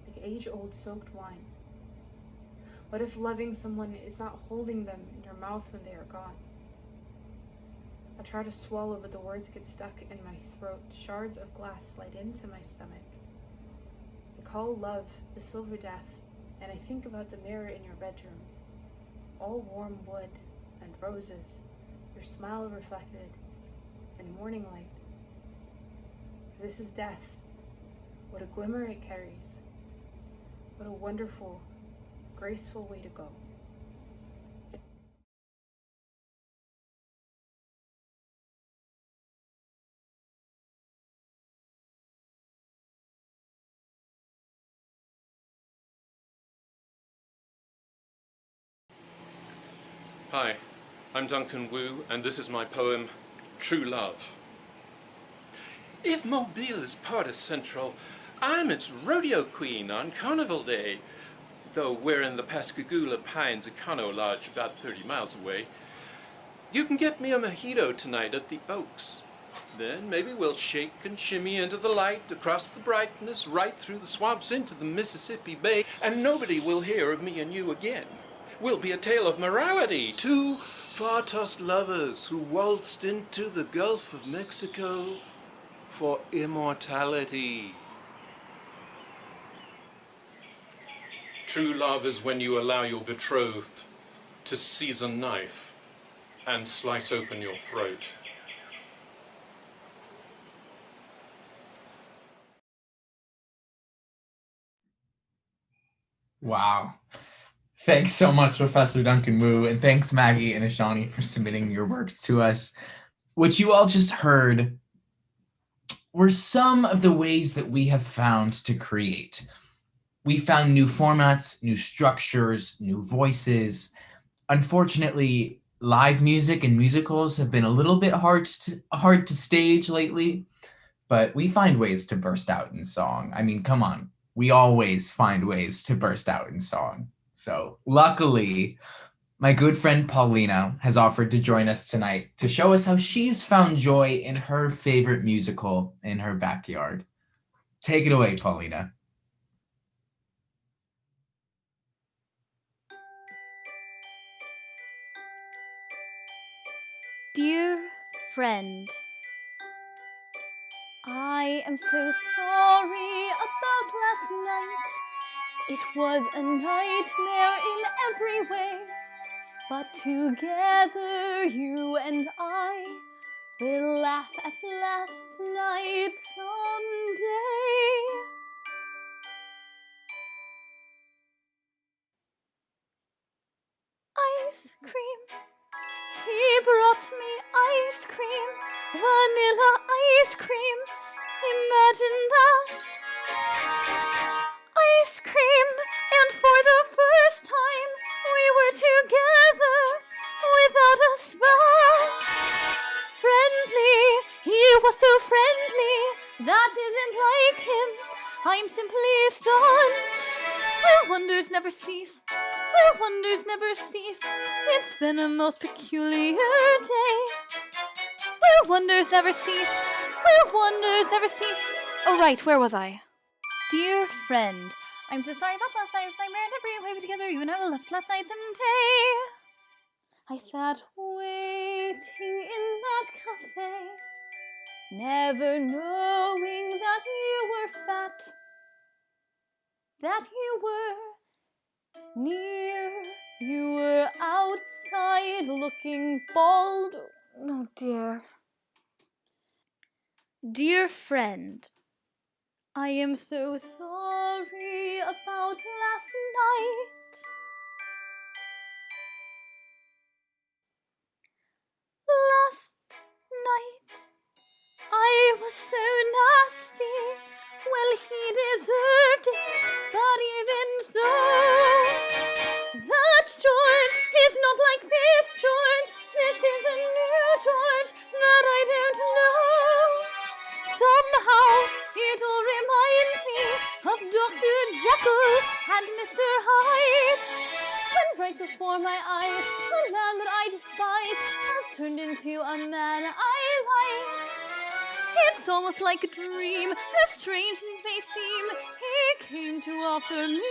Speaker 21: like age-old soaked wine. What if loving someone is not holding them in your mouth when they are gone? I try to swallow, but the words get stuck in my throat. Shards of glass slide into my stomach. They call love the silver death, and I think about the mirror in your bedroom. All warm wood and roses, your smile reflected in morning light. If this is death, what a glimmer it carries. What a wonderful, graceful way to go.
Speaker 22: Hi, I'm Duncan Wu, and this is my poem, True Love. If Mobile is part of Central, I'm its rodeo queen on Carnival Day. Though we're in the Pascagoula Pines Econo Lodge about 30 miles away. You can get me a mojito tonight at the Oaks. Then maybe we'll shake and shimmy into the light, across the brightness, right through the swamps into the Mississippi Bay, and nobody will hear of me and you again. Will be a tale of morality. 2 far-tossed lovers who waltzed into the Gulf of Mexico for immortality. True love is when you allow your betrothed to seize a knife and slice open your throat.
Speaker 2: Wow. Thanks so much, Professor Duncan Wu, and thanks, Maggie and Ishani, for submitting your works to us. What you all just heard were some of the ways that we have found to create. We found new formats, new structures, new voices. Unfortunately, live music and musicals have been a little bit hard to stage lately, but we find ways to burst out in song. I mean, come on. We always find ways to burst out in song. So luckily, my good friend Paulina has offered to join us tonight to show us how she's found joy in her favorite musical in her backyard. Take it away, Paulina.
Speaker 16: Dear friend. I am so sorry about last night. It was a nightmare in every way. But together you and I will laugh at last night someday. Ice cream. He brought me ice cream. Vanilla ice cream. Imagine that. Ice cream. And for the first time we were together without a spell. Friendly. He was so friendly. That isn't like him. I'm simply stunned. Our wonders never cease. Our wonders never cease. It's been a most peculiar day. Our wonders never cease. Our wonders never cease. Oh right, where was I? Dear friend, I'm so sorry about last night's nightmare and every way we together, even I will left last night someday. I sat waiting in that cafe, never knowing that you were fat, that you were near, you were outside looking bald. Oh dear. Dear friend, I am so sorry about last night. Last night, I was so nasty. Well, he deserved it, but even so, that George is not like this George. This is a new George that I don't know. Somehow, it all reminds me of Dr. Jekyll and Mr. Hyde. When right before my eyes, the man that I despise has turned into a man I like. It's almost like a dream, as strange as it may seem. He came to offer me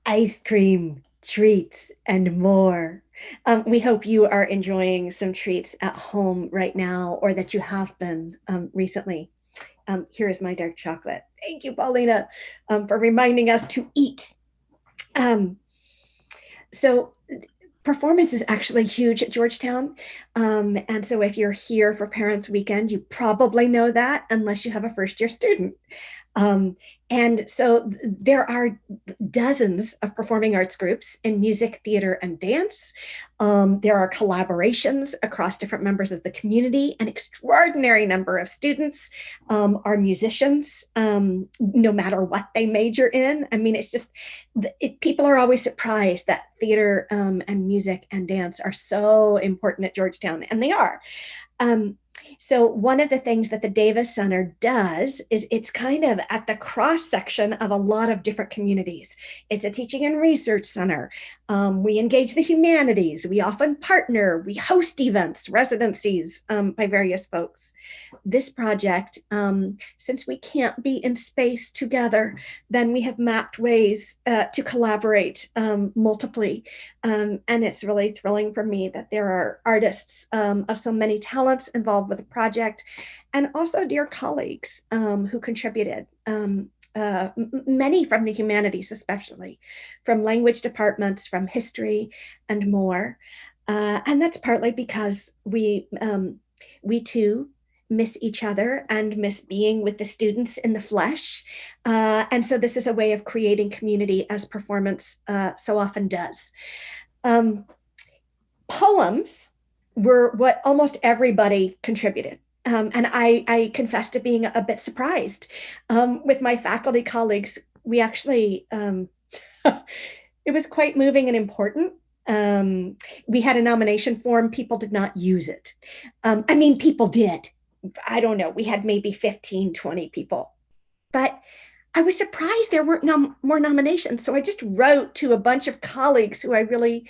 Speaker 1: ice cream, treats, and more. We hope you are enjoying some treats at home right now, or that you have been recently. Here is my dark chocolate. Thank you, Paulina, for reminding us to eat. So performance is actually huge at Georgetown. And so if you're here for Parents Weekend, you probably know that, unless you have a first-year student. And so there are dozens of performing arts groups in music, theater, and dance. There are collaborations across different members of the community. An extraordinary number of students are musicians, no matter what they major in. I mean, it's just, people are always surprised that theater and music and dance are so important at Georgetown, and they are. So one of the things that the Davis Center does is it's kind of at the cross section of a lot of different communities. It's a teaching and research center. We engage the humanities. We often partner. We host events, residencies by various folks. This project, since we can't be in space together, then we have mapped ways to collaborate multiply. And it's really thrilling for me that there are artists of so many talents involved with the project, and also dear colleagues who contributed, many from the humanities, especially from language departments, from history, and more. And that's partly because we too miss each other and miss being with the students in the flesh. And so this is a way of creating community, as performance so often does. Poems were what almost everybody contributed. And I confess to being a bit surprised. With my faculty colleagues, we actually, it was quite moving and important. We had a nomination form, people did not use it. I mean, people did. I don't know, we had maybe 15, 20 people. But I was surprised there weren't more nominations. So I just wrote to a bunch of colleagues who I really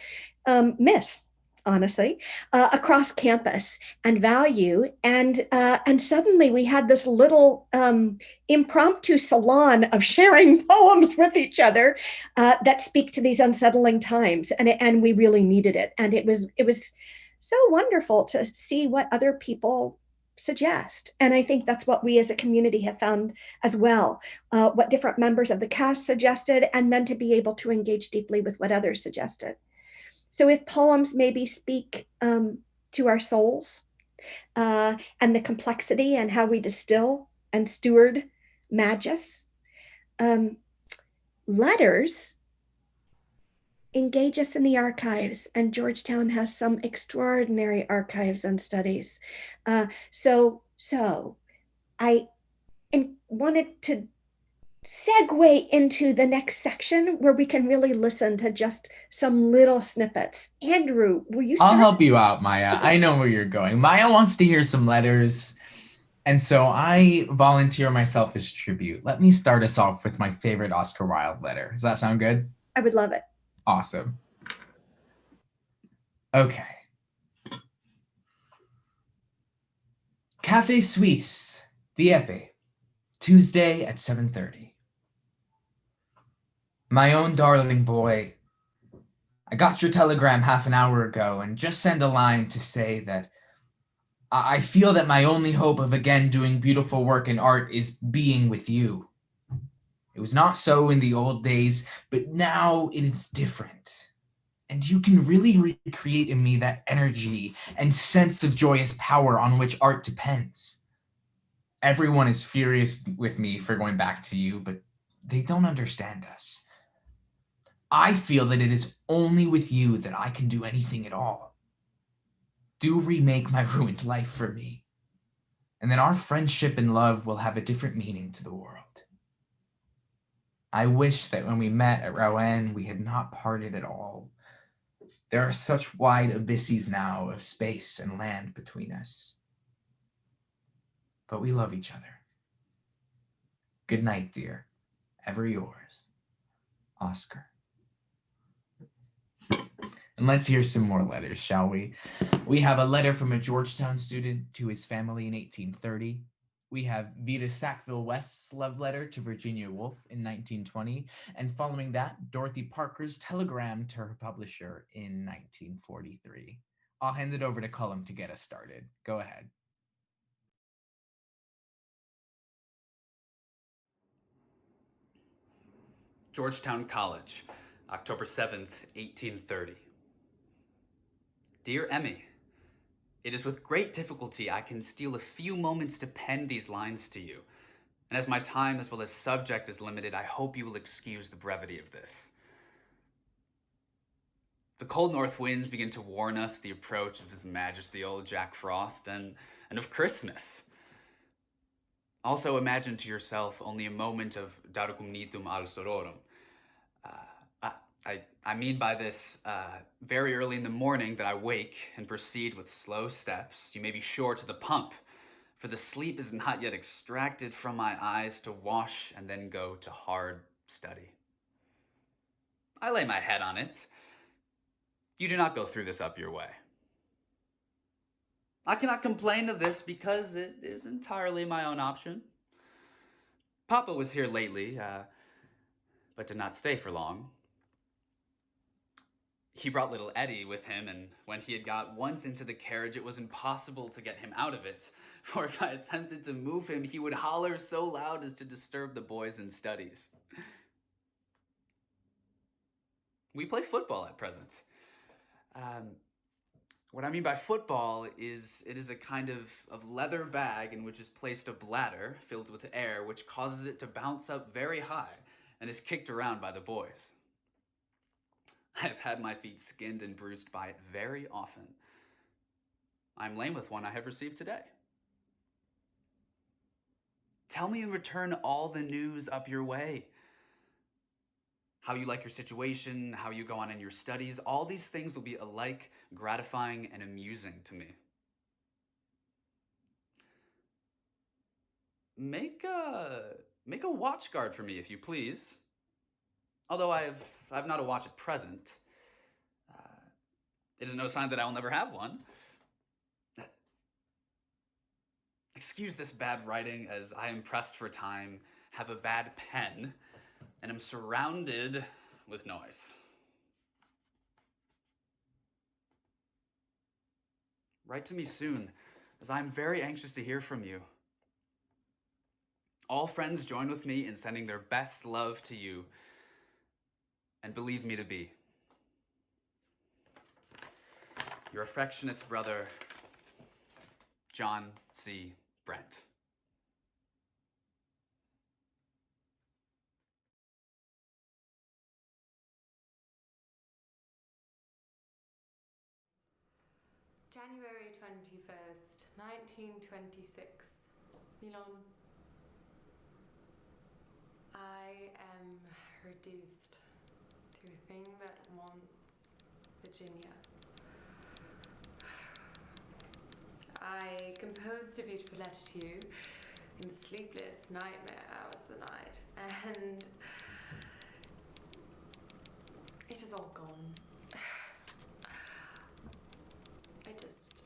Speaker 1: miss, honestly, across campus and value. And suddenly we had this little impromptu salon of sharing poems with each other that speak to these unsettling times. And we really needed it. And it was so wonderful to see what other people suggest. And I think that's what we as a community have found as well, what different members of the cast suggested, and then to be able to engage deeply with what others suggested. So if poems maybe speak to our souls and the complexity and how we distill and steward magis, letters engage us in the archives, and Georgetown has some extraordinary archives and studies. So I wanted to segue into the next section where we can really listen to just some little snippets. Andrew, will you start?
Speaker 2: I'll help you out, Maya. I know where you're going. Maya wants to hear some letters, and so I volunteer myself as tribute. Let me start us off with my favorite Oscar Wilde letter. Does that sound good?
Speaker 1: I would love it.
Speaker 2: Awesome. Okay. Café Suisse, Dieppe, Tuesday at 7:30. My own darling boy, I got your telegram half an hour ago and just sent a line to say that I feel that my only hope of again doing beautiful work in art is being with you. It was not so in the old days, but now it is different. And you can really recreate in me that energy and sense of joyous power on which art depends. Everyone is furious with me for going back to you, but they don't understand us. I feel that it is only with you that I can do anything at all. Do remake my ruined life for me, and then our friendship and love will have a different meaning to the world. I wish that when we met at Rouen, we had not parted at all. There are such wide abysses now of space and land between us. But we love each other. Good night, dear. Ever yours, Oscar. And let's hear some more letters, shall we? We have a letter from a Georgetown student to his family in 1830. We have Vita Sackville West's love letter to Virginia Woolf in 1920. And following that, Dorothy Parker's telegram to her publisher in 1943. I'll hand it over to Cullum to get us started. Go ahead.
Speaker 13: Georgetown College, October 7th, 1830. Dear Emmy, it is with great difficulty I can steal a few moments to pen these lines to you. And as my time as well as subject is limited, I hope you will excuse the brevity of this. The cold north winds begin to warn us of the approach of His Majesty old Jack Frost and of Christmas. Also imagine to yourself only a moment of Darcumnitum al Sororum. I mean by this, very early in the morning that I wake and proceed with slow steps, you may be sure to the pump, for the sleep is not yet extracted from my eyes to wash and then go to hard study. I lay my head on it. You do not go through this up your way. I cannot complain of this because it is entirely my own option. Papa was here lately, but did not stay for long. He brought little Eddie with him, and when he had got once into the carriage, it was impossible to get him out of it, for if I attempted to move him, he would holler so loud as to disturb the boys in studies. We play football at present. What I mean by football is it is a kind of leather bag in which is placed a bladder filled with air, which causes it to bounce up very high and is kicked around by the boys. I have had my feet skinned and bruised by it very often. I'm lame with one I have received today. Tell me in return all the news up your way. How you like your situation, how you go on in your studies, all these things will be alike gratifying and amusing to me. Make a watch guard for me, if you please. Although I've not a watch at present. It is no sign that I will never have one. Excuse this bad writing, as I am pressed for time, have a bad pen, and am surrounded with noise. Write to me soon, as I am very anxious to hear from you. All friends join with me in sending their best love to you, and believe me to be your affectionate brother, John C. Brent.
Speaker 4: January 21st, 1926, Milan. I am reduced to a thing that wants Virginia. I composed a beautiful letter to you in the sleepless nightmare hours of the night, and it is all gone. I just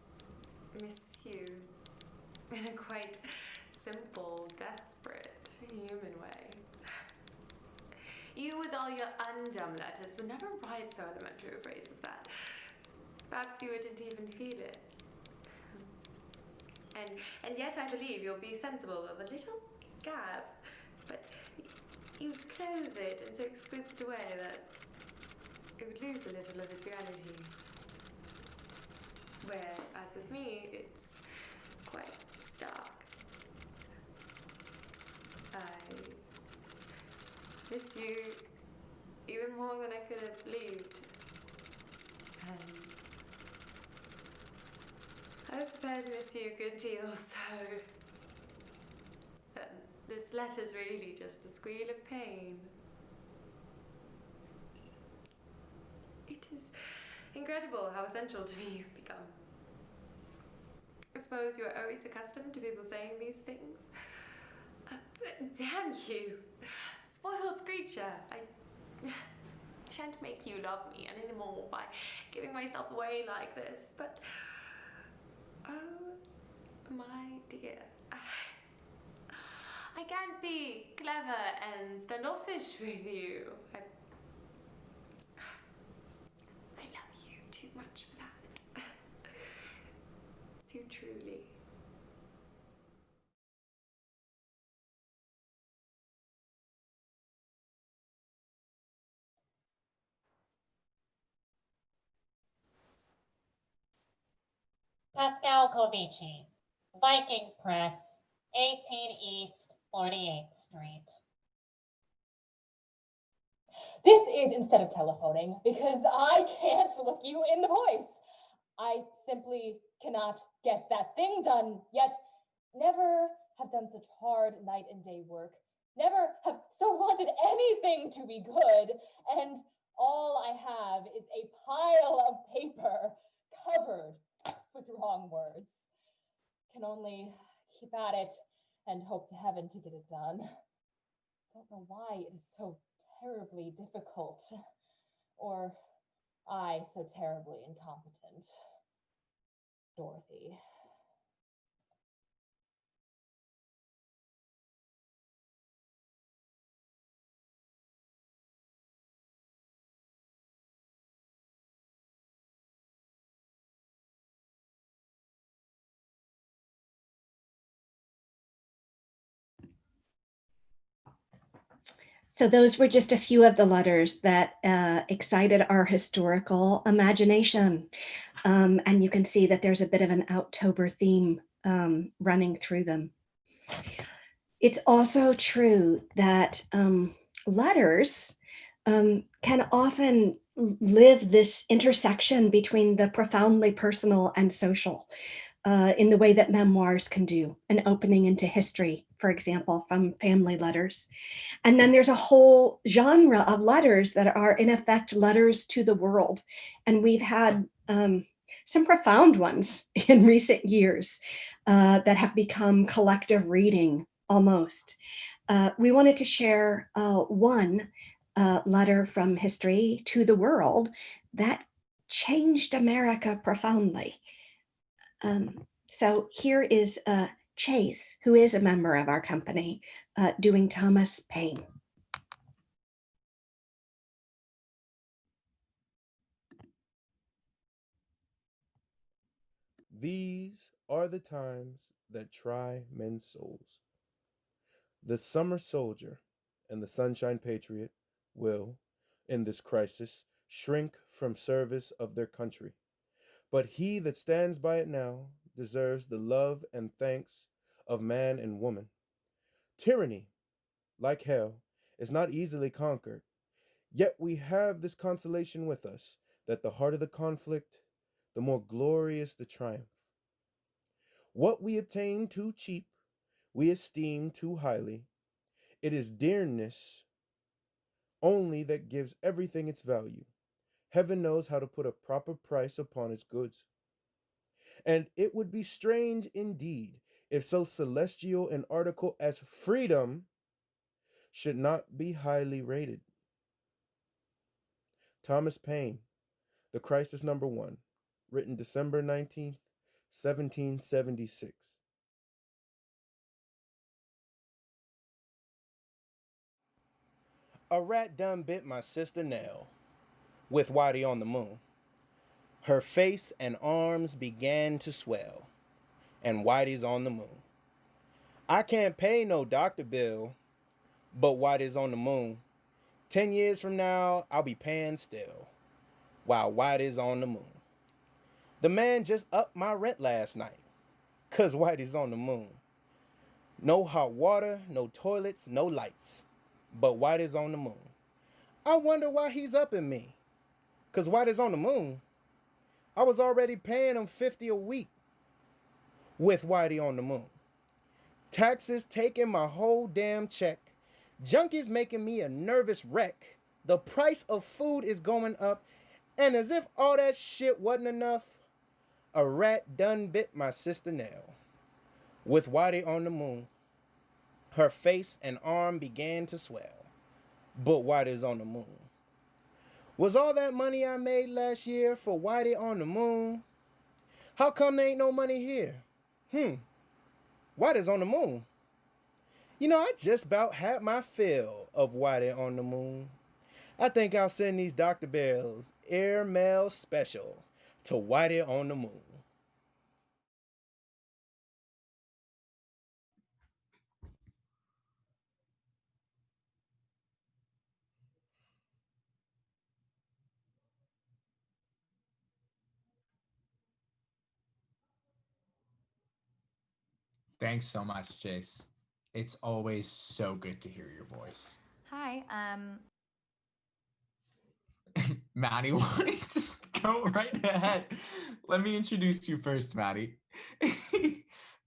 Speaker 4: miss you in a quite simple, desperate, human way. You with all your undumb letters would never write so elementary a phrase as that. Perhaps you wouldn't even feel it. And yet I believe you'll be sensible of a little gap, but you'd clothe it in so exquisite a way that it would lose a little of its reality. Whereas with me, it's quite stark. I miss you even more than I could have believed. And I was prepared to miss you a good deal, so this letter's really just a squeal of pain. It is incredible how essential to me you've become. I suppose you're always accustomed to people saying these things. Damn you, spoiled creature. I shan't make you love me any more by giving myself away like this, but oh my dear, I can't be clever and standoffish with you. I love you too much for that. Too truly.
Speaker 5: Pascal Covici, Viking Press, 18 East 48th Street.
Speaker 7: This is instead of telephoning because I can't look you in the voice. I simply cannot get that thing done yet. Never have done such hard night and day work. Never have so wanted anything to be good. And all I have is a pile of paper covered with wrong words. Can only keep at it and hope to heaven to get it done. Don't know why it is so terribly difficult, or I so terribly incompetent. Dorothy.
Speaker 1: So those were just a few of the letters that excited our historical imagination. And you can see that there's a bit of an October theme running through them. It's also true that letters can often live this intersection between the profoundly personal and social. in the way that memoirs can do, an opening into history, for example, from family letters. And then there's a whole genre of letters that are, in effect, letters to the world. And we've had some profound ones in recent years that have become collective reading almost. We wanted to share one letter from history to the world that changed America profoundly. So here is Chase, who is a member of our company, doing Thomas Paine.
Speaker 3: These are the times that try men's souls. The summer soldier and the sunshine patriot will, in this crisis, shrink from service of their country. But he that stands by it now deserves the love and thanks of man and woman. Tyranny, like hell, is not easily conquered. Yet we have this consolation with us, that the harder the conflict, the more glorious the triumph. What we obtain too cheap, we esteem too highly. It is dearness only that gives everything its value. Heaven knows how to put a proper price upon its goods. And it would be strange indeed if so celestial an article as freedom should not be highly rated. Thomas Paine, The Crisis Number 1, written December 19th, 1776. A rat done bit my sister Nell, with Whitey on the moon. Her face and arms began to swell, and Whitey's on the moon. I can't pay no doctor bill, but Whitey's on the moon. 10 years from now, I'll be paying still, while Whitey's on the moon. The man just upped my rent last night, 'cause Whitey's on the moon. No hot water, no toilets, no lights, but Whitey's on the moon. I wonder why he's upping me, 'cause Whitey's on the moon. I was already paying him $50 a week with Whitey on the moon. Taxes taking my whole damn check. Junkies making me a nervous wreck. The price of food is going up, and as if all that shit wasn't enough, a rat done bit my sister Nell, with Whitey on the moon. Her face and arm began to swell, but Whitey's on the moon. Was all that money I made last year for Whitey on the moon? How come there ain't no money here? Whitey's on the moon. You know, I just about had my fill of Whitey on the moon. I think I'll send these Dr. Bell's airmail special to Whitey on the moon.
Speaker 2: Thanks so much, Chase. It's always so good to hear your voice.
Speaker 10: Hi,
Speaker 2: Maddie wanting to go right ahead. Let me introduce you first, Maddie.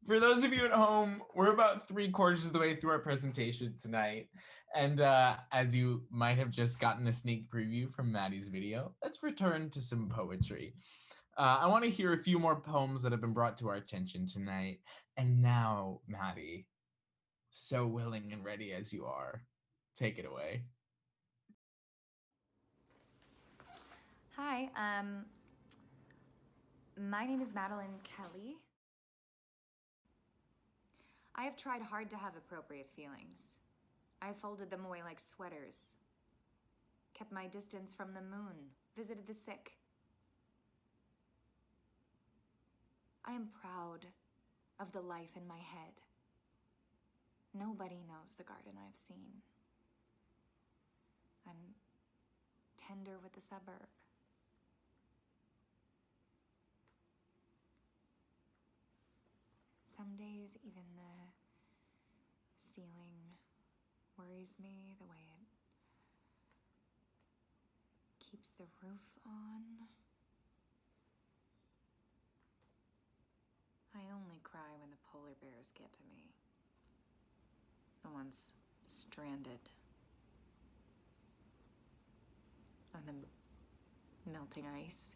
Speaker 2: For those of you at home, we're about 3/4 of the way through our presentation tonight. And as you might have just gotten a sneak preview from Maddie's video, let's return to some poetry. I want to hear a few more poems that have been brought to our attention tonight. And now, Maddie, so willing and ready as you are, take it away.
Speaker 10: hi, my name is Madeline Kelly. I have tried hard to have appropriate feelings. I folded them away like sweaters, kept my distance from the moon, visited the sick. I am proud of the life in my head. Nobody knows the garden I've seen. I'm tender with the suburb. Some days even the ceiling worries me, the way it keeps the roof on. I only cry when the polar bears get to me. The ones stranded on the melting ice.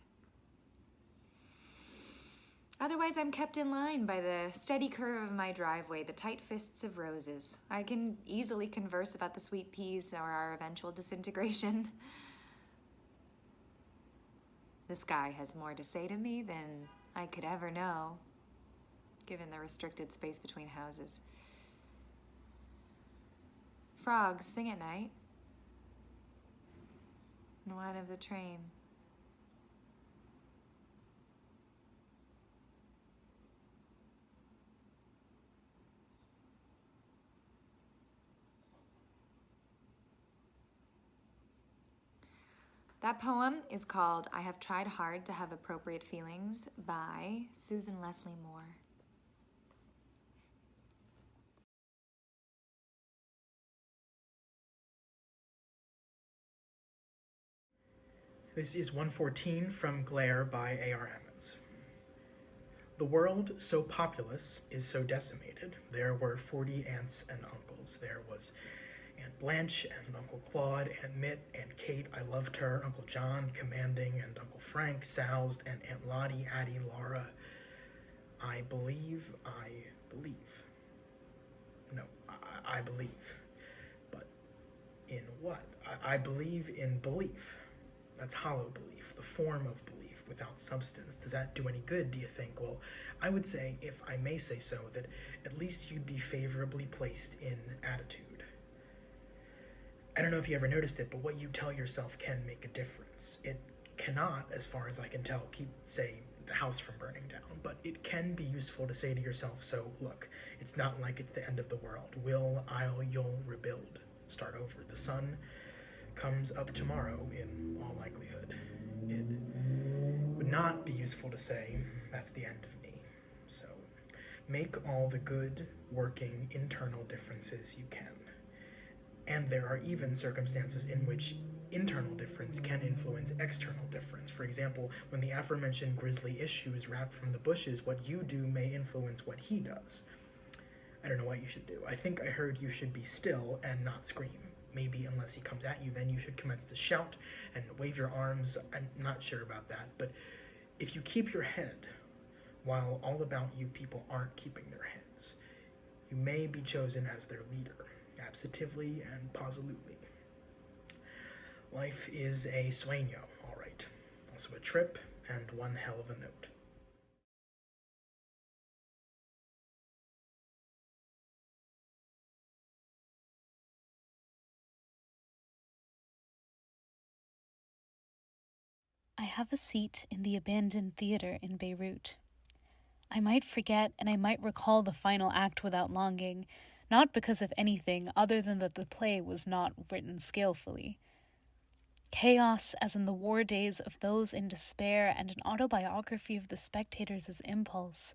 Speaker 10: Otherwise, I'm kept in line by the steady curve of my driveway, the tight fists of roses. I can easily converse about the sweet peas or our eventual disintegration. The sky has more to say to me than I could ever know, given the restricted space between houses. Frogs sing at night. And whine of the train. That poem is called I Have Tried Hard to Have Appropriate Feelings by Susan Leslie Moore.
Speaker 8: This is 114 from Glare by A.R. Emmons. The world, so populous, is so decimated. There were 40 aunts and uncles. There was Aunt Blanche and Uncle Claude, Aunt Mitt, Aunt Kate, I loved her, Uncle John, commanding, and Uncle Frank, soused, and Aunt Lottie, Addie, Laura. I believe. No, I believe. But in what? I believe in belief. That's hollow belief, the form of belief without substance. Does that do any good, do you think? Well, I would say, if I may say so, that at least you'd be favorably placed in attitude. I don't know if you ever noticed it, but what you tell yourself can make a difference. It cannot, as far as I can tell, keep, say, the house from burning down, but it can be useful to say to yourself, so look, it's not like it's the end of the world. You'll rebuild. Start over. The sun comes up tomorrow, in all likelihood. It would not be useful to say, that's the end of me. So, make all the good, working, internal differences you can. And there are even circumstances in which internal difference can influence external difference. For example, when the aforementioned grisly issue is wrapped from the bushes, what you do may influence what he does. I don't know what you should do. I think I heard you should be still and not scream. Maybe unless he comes at you, then you should commence to shout and wave your arms. I'm not sure about that, but if you keep your head, while all about you people aren't keeping their heads, you may be chosen as their leader, absently and positively. Life is a sueño, all right. Also a trip and one hell of a note.
Speaker 11: I have a seat in the abandoned theater in Beirut. I might forget and I might recall the final act without longing, not because of anything other than that the play was not written skillfully. Chaos, as in the war days of those in despair, and an autobiography of the spectators' impulse.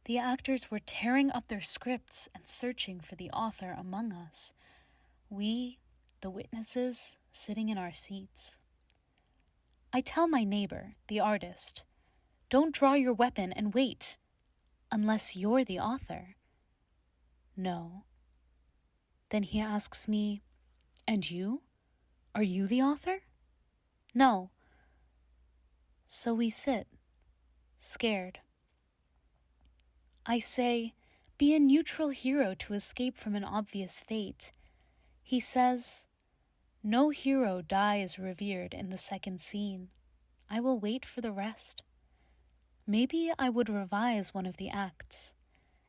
Speaker 11: The actors were tearing up their scripts and searching for the author among us. We, the witnesses, sitting in our seats. I tell my neighbor, the artist, don't draw your weapon and wait, unless you're the author. No. Then he asks me, and you? Are you the author? No. So we sit, scared. I say, be a neutral hero to escape from an obvious fate. He says, no hero dies revered in the second scene. I will wait for the rest. Maybe I would revise one of the acts,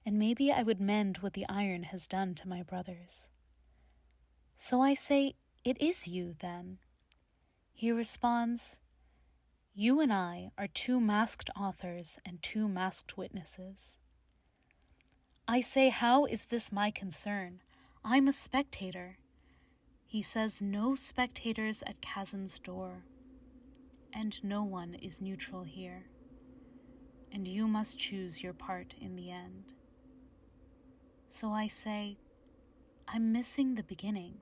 Speaker 11: and maybe I would mend what the iron has done to my brothers. So I say, it is you, then. He responds, you and I are two masked authors and two masked witnesses. I say, how is this my concern? I'm a spectator. He says, no spectators at Chasm's door, and no one is neutral here, and you must choose your part in the end. So I say, I'm missing the beginning.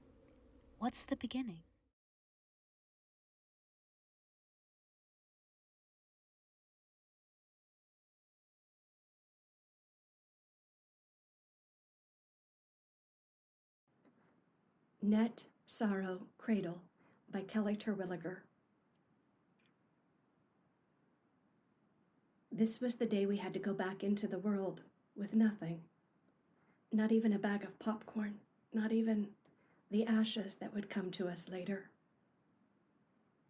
Speaker 11: What's the beginning?
Speaker 1: Net, Sorrow, Cradle by Kelly Terwilliger. This was the day we had to go back into the world with nothing. Not even a bag of popcorn, not even the ashes that would come to us later.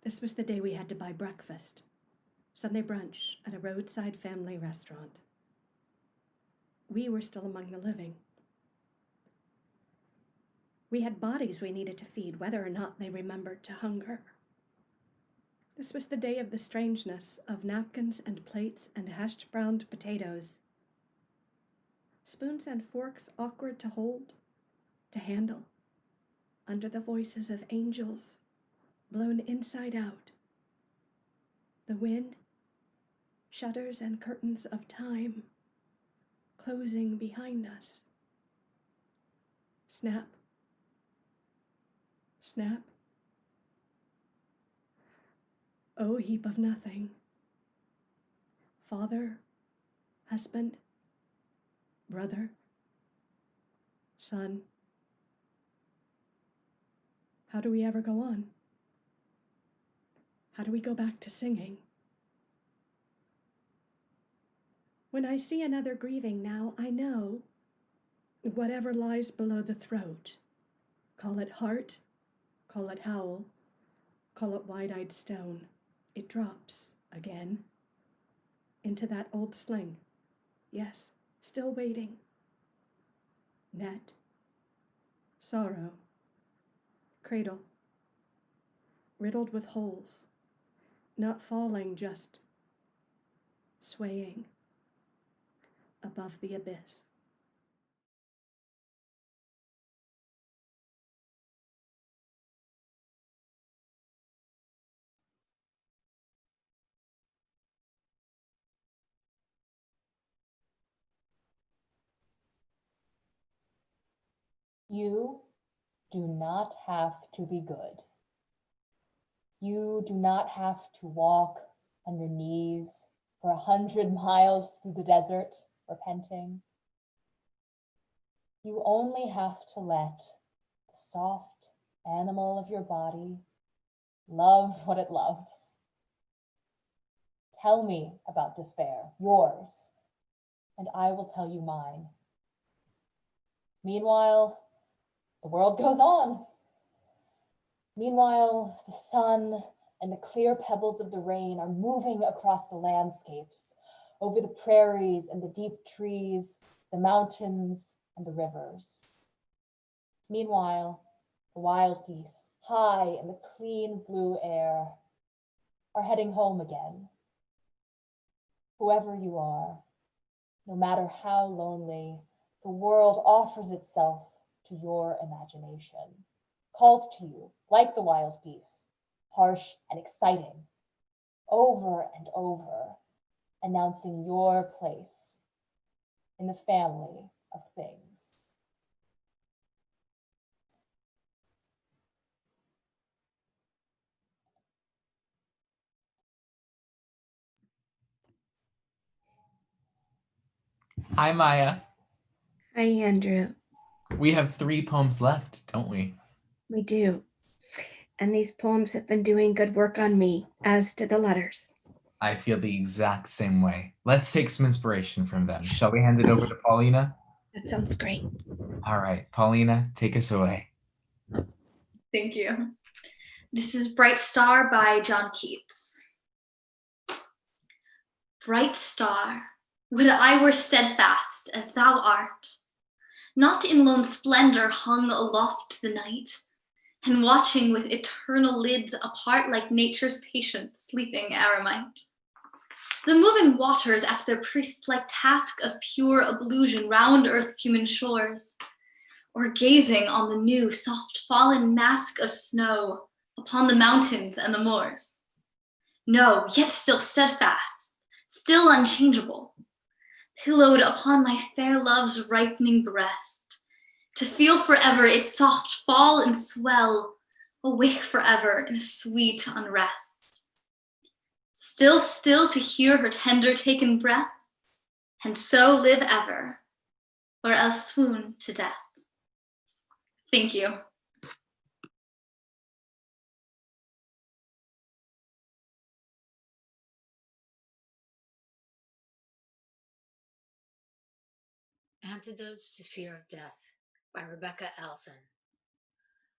Speaker 1: This was the day we had to buy breakfast, Sunday brunch at a roadside family restaurant. We were still among the living. We had bodies we needed to feed, whether or not they remembered to hunger. This was the day of the strangeness of napkins and plates and hashed browned potatoes. Spoons and forks awkward to hold, to handle, under the voices of angels, blown inside out. The wind, shutters and curtains of time, closing behind us. Snap, snap. Oh, heap of nothing. Father, husband, brother, son. How do we ever go on? How do we go back to singing? When I see another grieving now, I know whatever lies below the throat, call it heart, call it howl, call it wide-eyed stone, it drops again into that old sling. Yes, still waiting. Net, sorrow, cradle, riddled with holes, not falling, just swaying above the abyss.
Speaker 7: You do not have to be good. You do not have to walk on your knees for 100 miles through the desert, repenting. You only have to let the soft animal of your body love what it loves. Tell me about despair, yours, and I will tell you mine. Meanwhile, the world goes on. Meanwhile, the sun and the clear pebbles of the rain are moving across the landscapes, over the prairies and the deep trees, the mountains and the rivers. Meanwhile, the wild geese, high in the clean blue air, are heading home again. Whoever you are, no matter how lonely, the world offers itself to your imagination, calls to you like the wild geese, harsh and exciting, over and over, announcing your place in the family of things.
Speaker 2: Hi, Maya.
Speaker 1: Hi, Andrew.
Speaker 2: We have 3 poems left, don't we?
Speaker 1: We do. And these poems have been doing good work on me, as did the letters.
Speaker 2: I feel the exact same way. Let's take some inspiration from them. Shall we hand it over to Paulina?
Speaker 1: That sounds great.
Speaker 2: All right, Paulina, take us away.
Speaker 12: Thank you. This is Bright Star by John Keats. Bright star, would I were steadfast as thou art, not in lone splendor hung aloft to the night, and watching with eternal lids apart like nature's patient sleeping eremite. The moving waters at their priest-like task of pure ablution round earth's human shores, or gazing on the new soft fallen mask of snow upon the mountains and the moors. No, yet still steadfast, still unchangeable, pillowed upon my fair love's ripening breast, to feel forever its soft fall and swell, awake forever in a sweet unrest. Still, still to hear her tender taken breath, and so live ever, or else swoon to death. Thank you.
Speaker 15: Antidotes to Fear of Death by Rebecca Elson.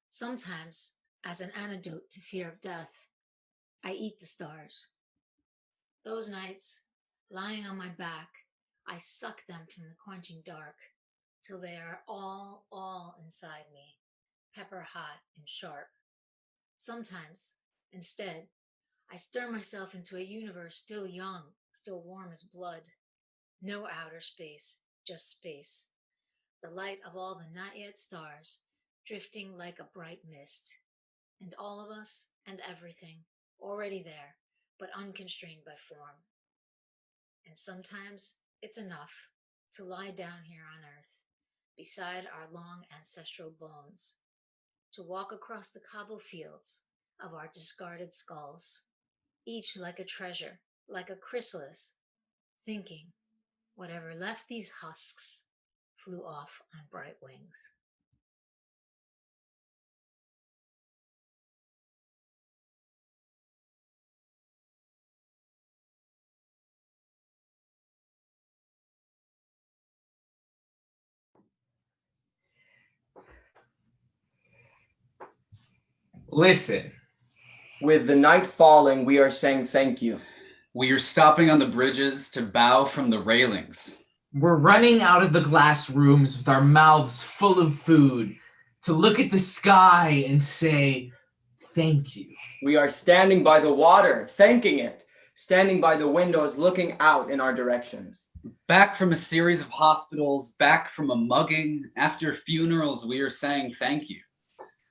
Speaker 15: Sometimes, as an antidote to fear of death, I eat the stars. Those nights, lying on my back, I suck them from the quenching dark till they are all inside me, pepper hot and sharp. Sometimes, instead, I stir myself into a universe still young, still warm as blood. No outer space, just space. The light of all the not yet stars, drifting like a bright mist. And all of us and everything, already there, but unconstrained by form. And sometimes it's enough to lie down here on earth, beside our long ancestral bones, to walk across the cobble fields of our discarded skulls, each like a treasure, like a chrysalis, thinking whatever left these husks flew off on bright wings.
Speaker 2: Listen.
Speaker 14: With the night falling, we are saying thank you.
Speaker 13: We are stopping on the bridges to bow from the railings.
Speaker 2: We're running out of the glass rooms with our mouths full of food to look at the sky and say, thank you.
Speaker 14: We are standing by the water, thanking it. Standing by the windows, looking out in our directions.
Speaker 13: Back from a series of hospitals, back from a mugging. After funerals, we are saying thank you.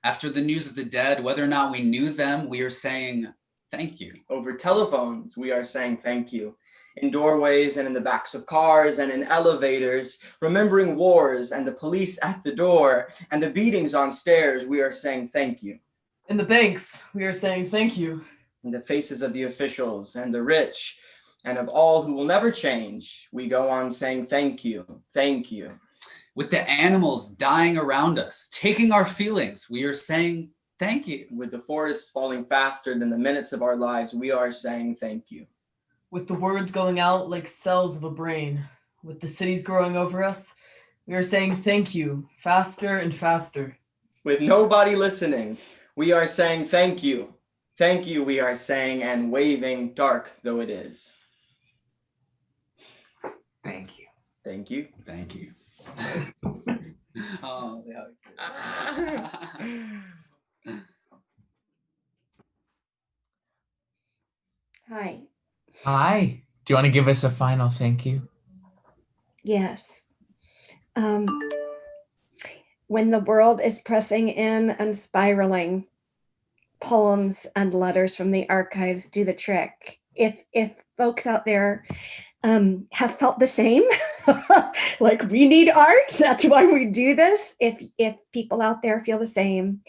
Speaker 13: After the news of the dead, whether or not we knew them, we are saying thank you.
Speaker 14: Over telephones, we are saying thank you. In doorways and in the backs of cars and in elevators, remembering wars and the police at the door and the beatings on stairs, we are saying thank you.
Speaker 9: In the banks, we are saying thank you.
Speaker 14: In the faces of the officials and the rich and of all who will never change, we go on saying thank you, thank you.
Speaker 13: With the animals dying around us, taking our feelings, we are saying thank you.
Speaker 14: With the forests falling faster than the minutes of our lives, we are saying thank you.
Speaker 9: With the words going out like cells of a brain, with the cities growing over us, we are saying thank you, faster and faster.
Speaker 14: With nobody listening, we are saying thank you. Thank you, we are saying, and waving, dark though it is.
Speaker 2: Thank you.
Speaker 14: Thank you.
Speaker 13: Thank you. Oh, yeah.
Speaker 1: Hi.
Speaker 2: Hi. Do you want to give us a final thank you?
Speaker 1: Yes. When the world is pressing in and spiraling, poems and letters from the archives do the trick. If folks out there have felt the same, like we need art, that's why we do this. If people out there feel the same,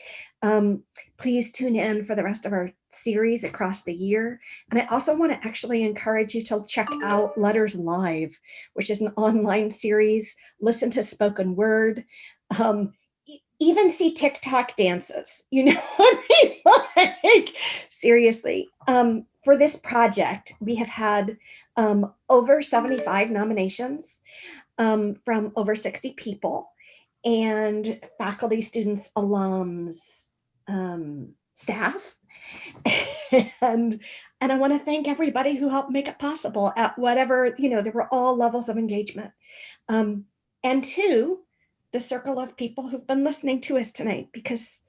Speaker 1: please tune in for the rest of our series across the year. And I also want to actually encourage you to check out Letters Live, which is an online series. Listen to spoken word, even see TikTok dances, you know what I mean? Like, seriously. For this project, we have had over 75 nominations from over 60 people, and faculty, students, alums, staff. And I want to thank everybody who helped make it possible at whatever, there were all levels of engagement. And two, the circle of people who've been listening to us tonight, because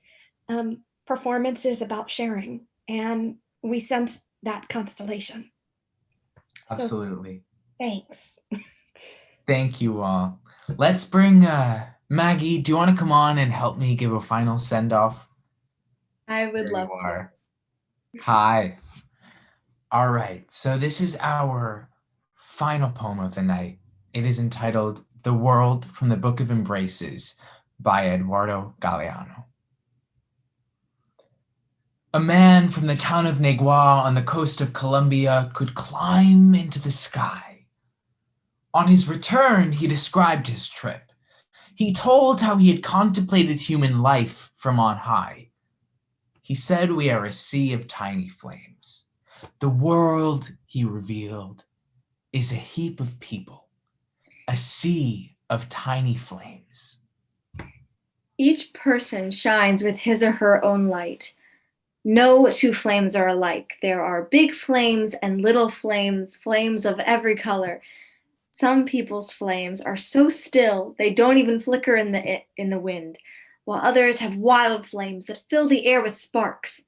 Speaker 1: performance is about sharing, and we sense that constellation.
Speaker 2: Absolutely.
Speaker 1: So, thanks.
Speaker 2: Thank you all. Let's bring Maggie. Do you want to come on and help me give a final send-off?
Speaker 6: I would
Speaker 2: There
Speaker 6: love
Speaker 2: you
Speaker 6: to.
Speaker 2: are. Hi. All right. So this is our final poem of the night. It is entitled The World from the Book of Embraces by Eduardo Galeano. A man from the town of Negua on the coast of Colombia could climb into the sky. On his return, he described his trip. He told how he had contemplated human life from on high. He said we are a sea of tiny flames. The world, he revealed, is a heap of people, a sea of tiny flames.
Speaker 17: Each person shines with his or her own light. No two flames are alike. There are big flames and little flames, flames of every color. Some people's flames are so still they don't even flicker in the wind, while others have wild flames that fill the air with sparks.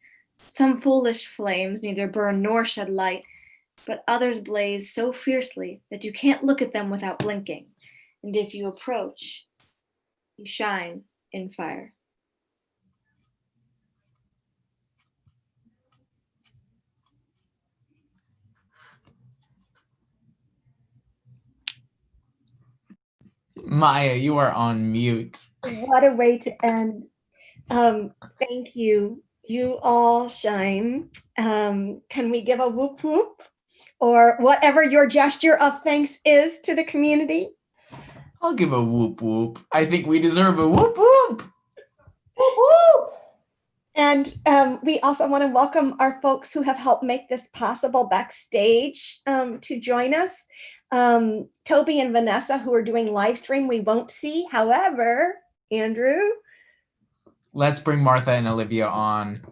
Speaker 17: Some foolish flames neither burn nor shed light, but others blaze so fiercely that you can't look at them without blinking. And if you approach, you shine in fire.
Speaker 2: Maya, you are on mute.
Speaker 1: What a way to end. Thank you. You all shine. Can we give a whoop whoop or whatever your gesture of thanks is to the community?
Speaker 2: I'll give a whoop whoop. I think we deserve a whoop whoop.
Speaker 17: Whoop whoop.
Speaker 1: And we also want to welcome our folks who have helped make this possible backstage to join us. Toby and Vanessa, who are doing live stream, we won't see. However, Andrew.
Speaker 2: Let's bring Martha and Olivia on,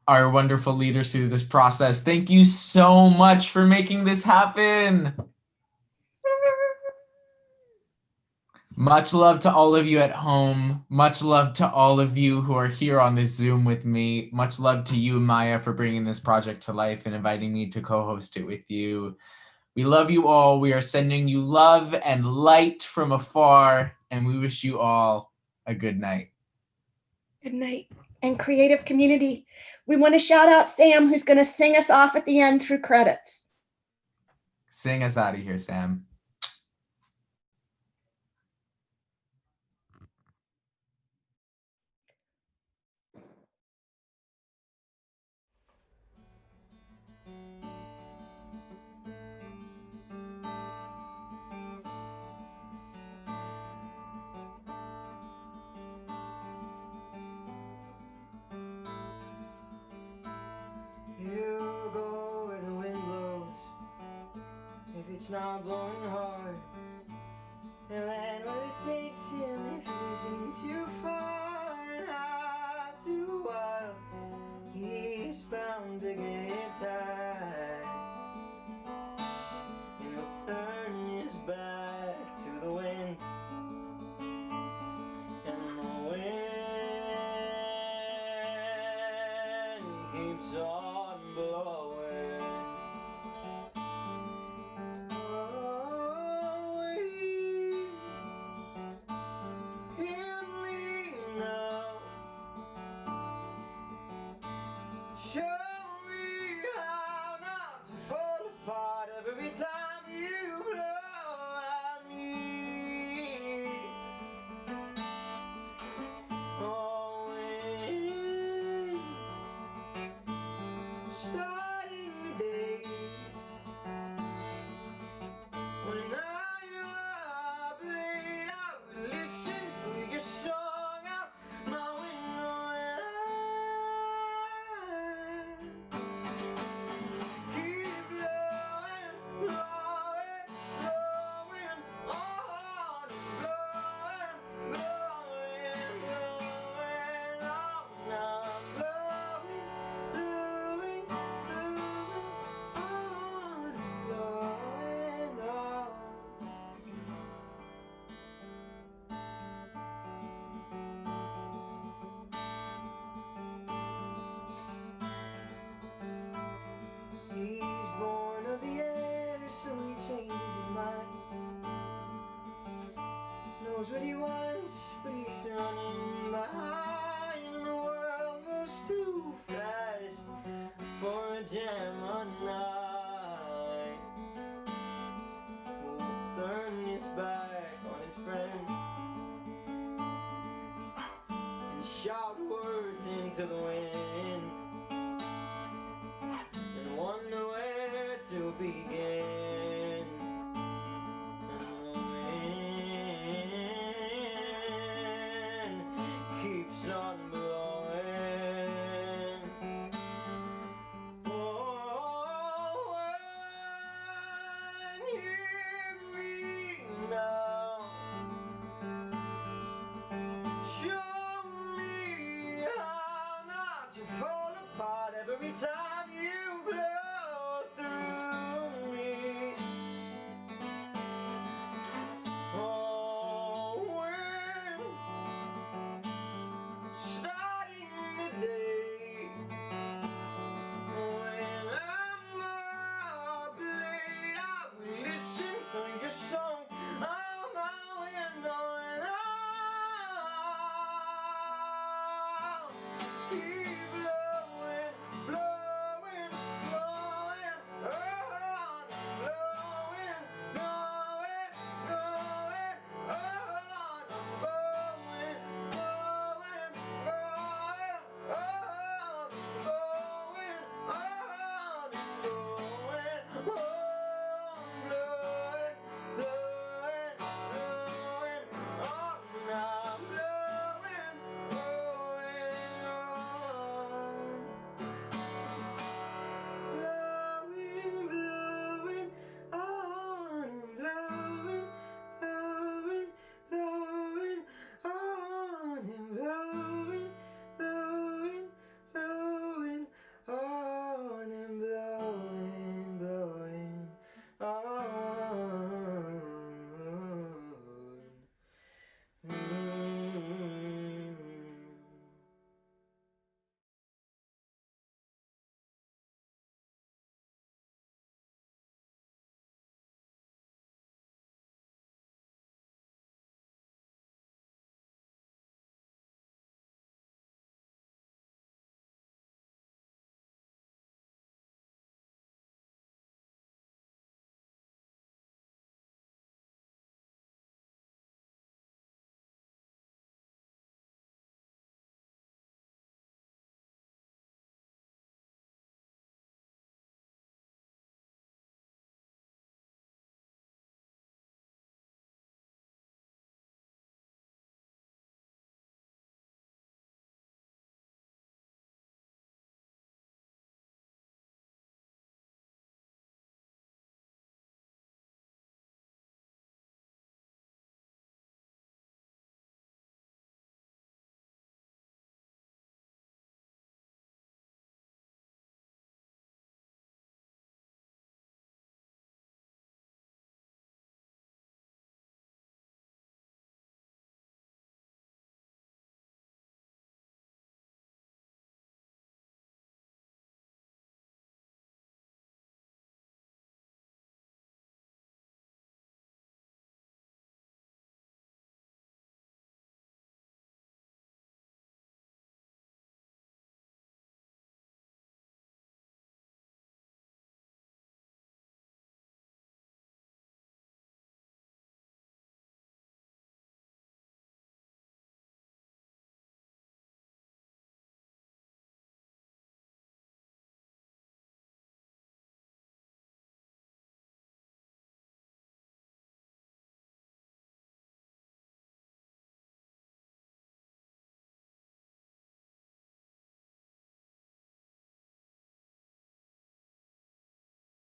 Speaker 2: our wonderful leaders through this process. Thank you so much for making this happen. Much love to all of you at home. Much love to all of you who are here on this Zoom with me. Much love to you, Maya, for bringing this project to life and inviting me to co-host it with you. We love you all. We are sending you love and light from afar, and we wish you all a good night.
Speaker 1: Good night. And creative community. We want to shout out Sam, who's going to sing us off at the end through credits.
Speaker 2: Sing us out of here, Sam.
Speaker 18: He'll go where the wind blows if it's not blowing hard. He'll land where it takes him if it isn't too far. And after a while, he's bound to get tired. And he'll turn his back to the wind. And the wind keeps on blowing. Oh, hear me now. Show me how not to fall apart every time you blow at me. Oh, starting the day when I up late, I would listen for your song out my window, and I keep blowing, blowing, blowing on, blowing, blowing, blowing on, now blowing, blowing, blowing on, blowing on. He's born of the air, so he changes his mind. Knows what he wants, but he's running behind. And the world moves too fast for a Gemini. Who'll turn his back on his friends and shout words into the wind and wonder where to begin. And the wind keeps on blowing. Oh, and hear me now. time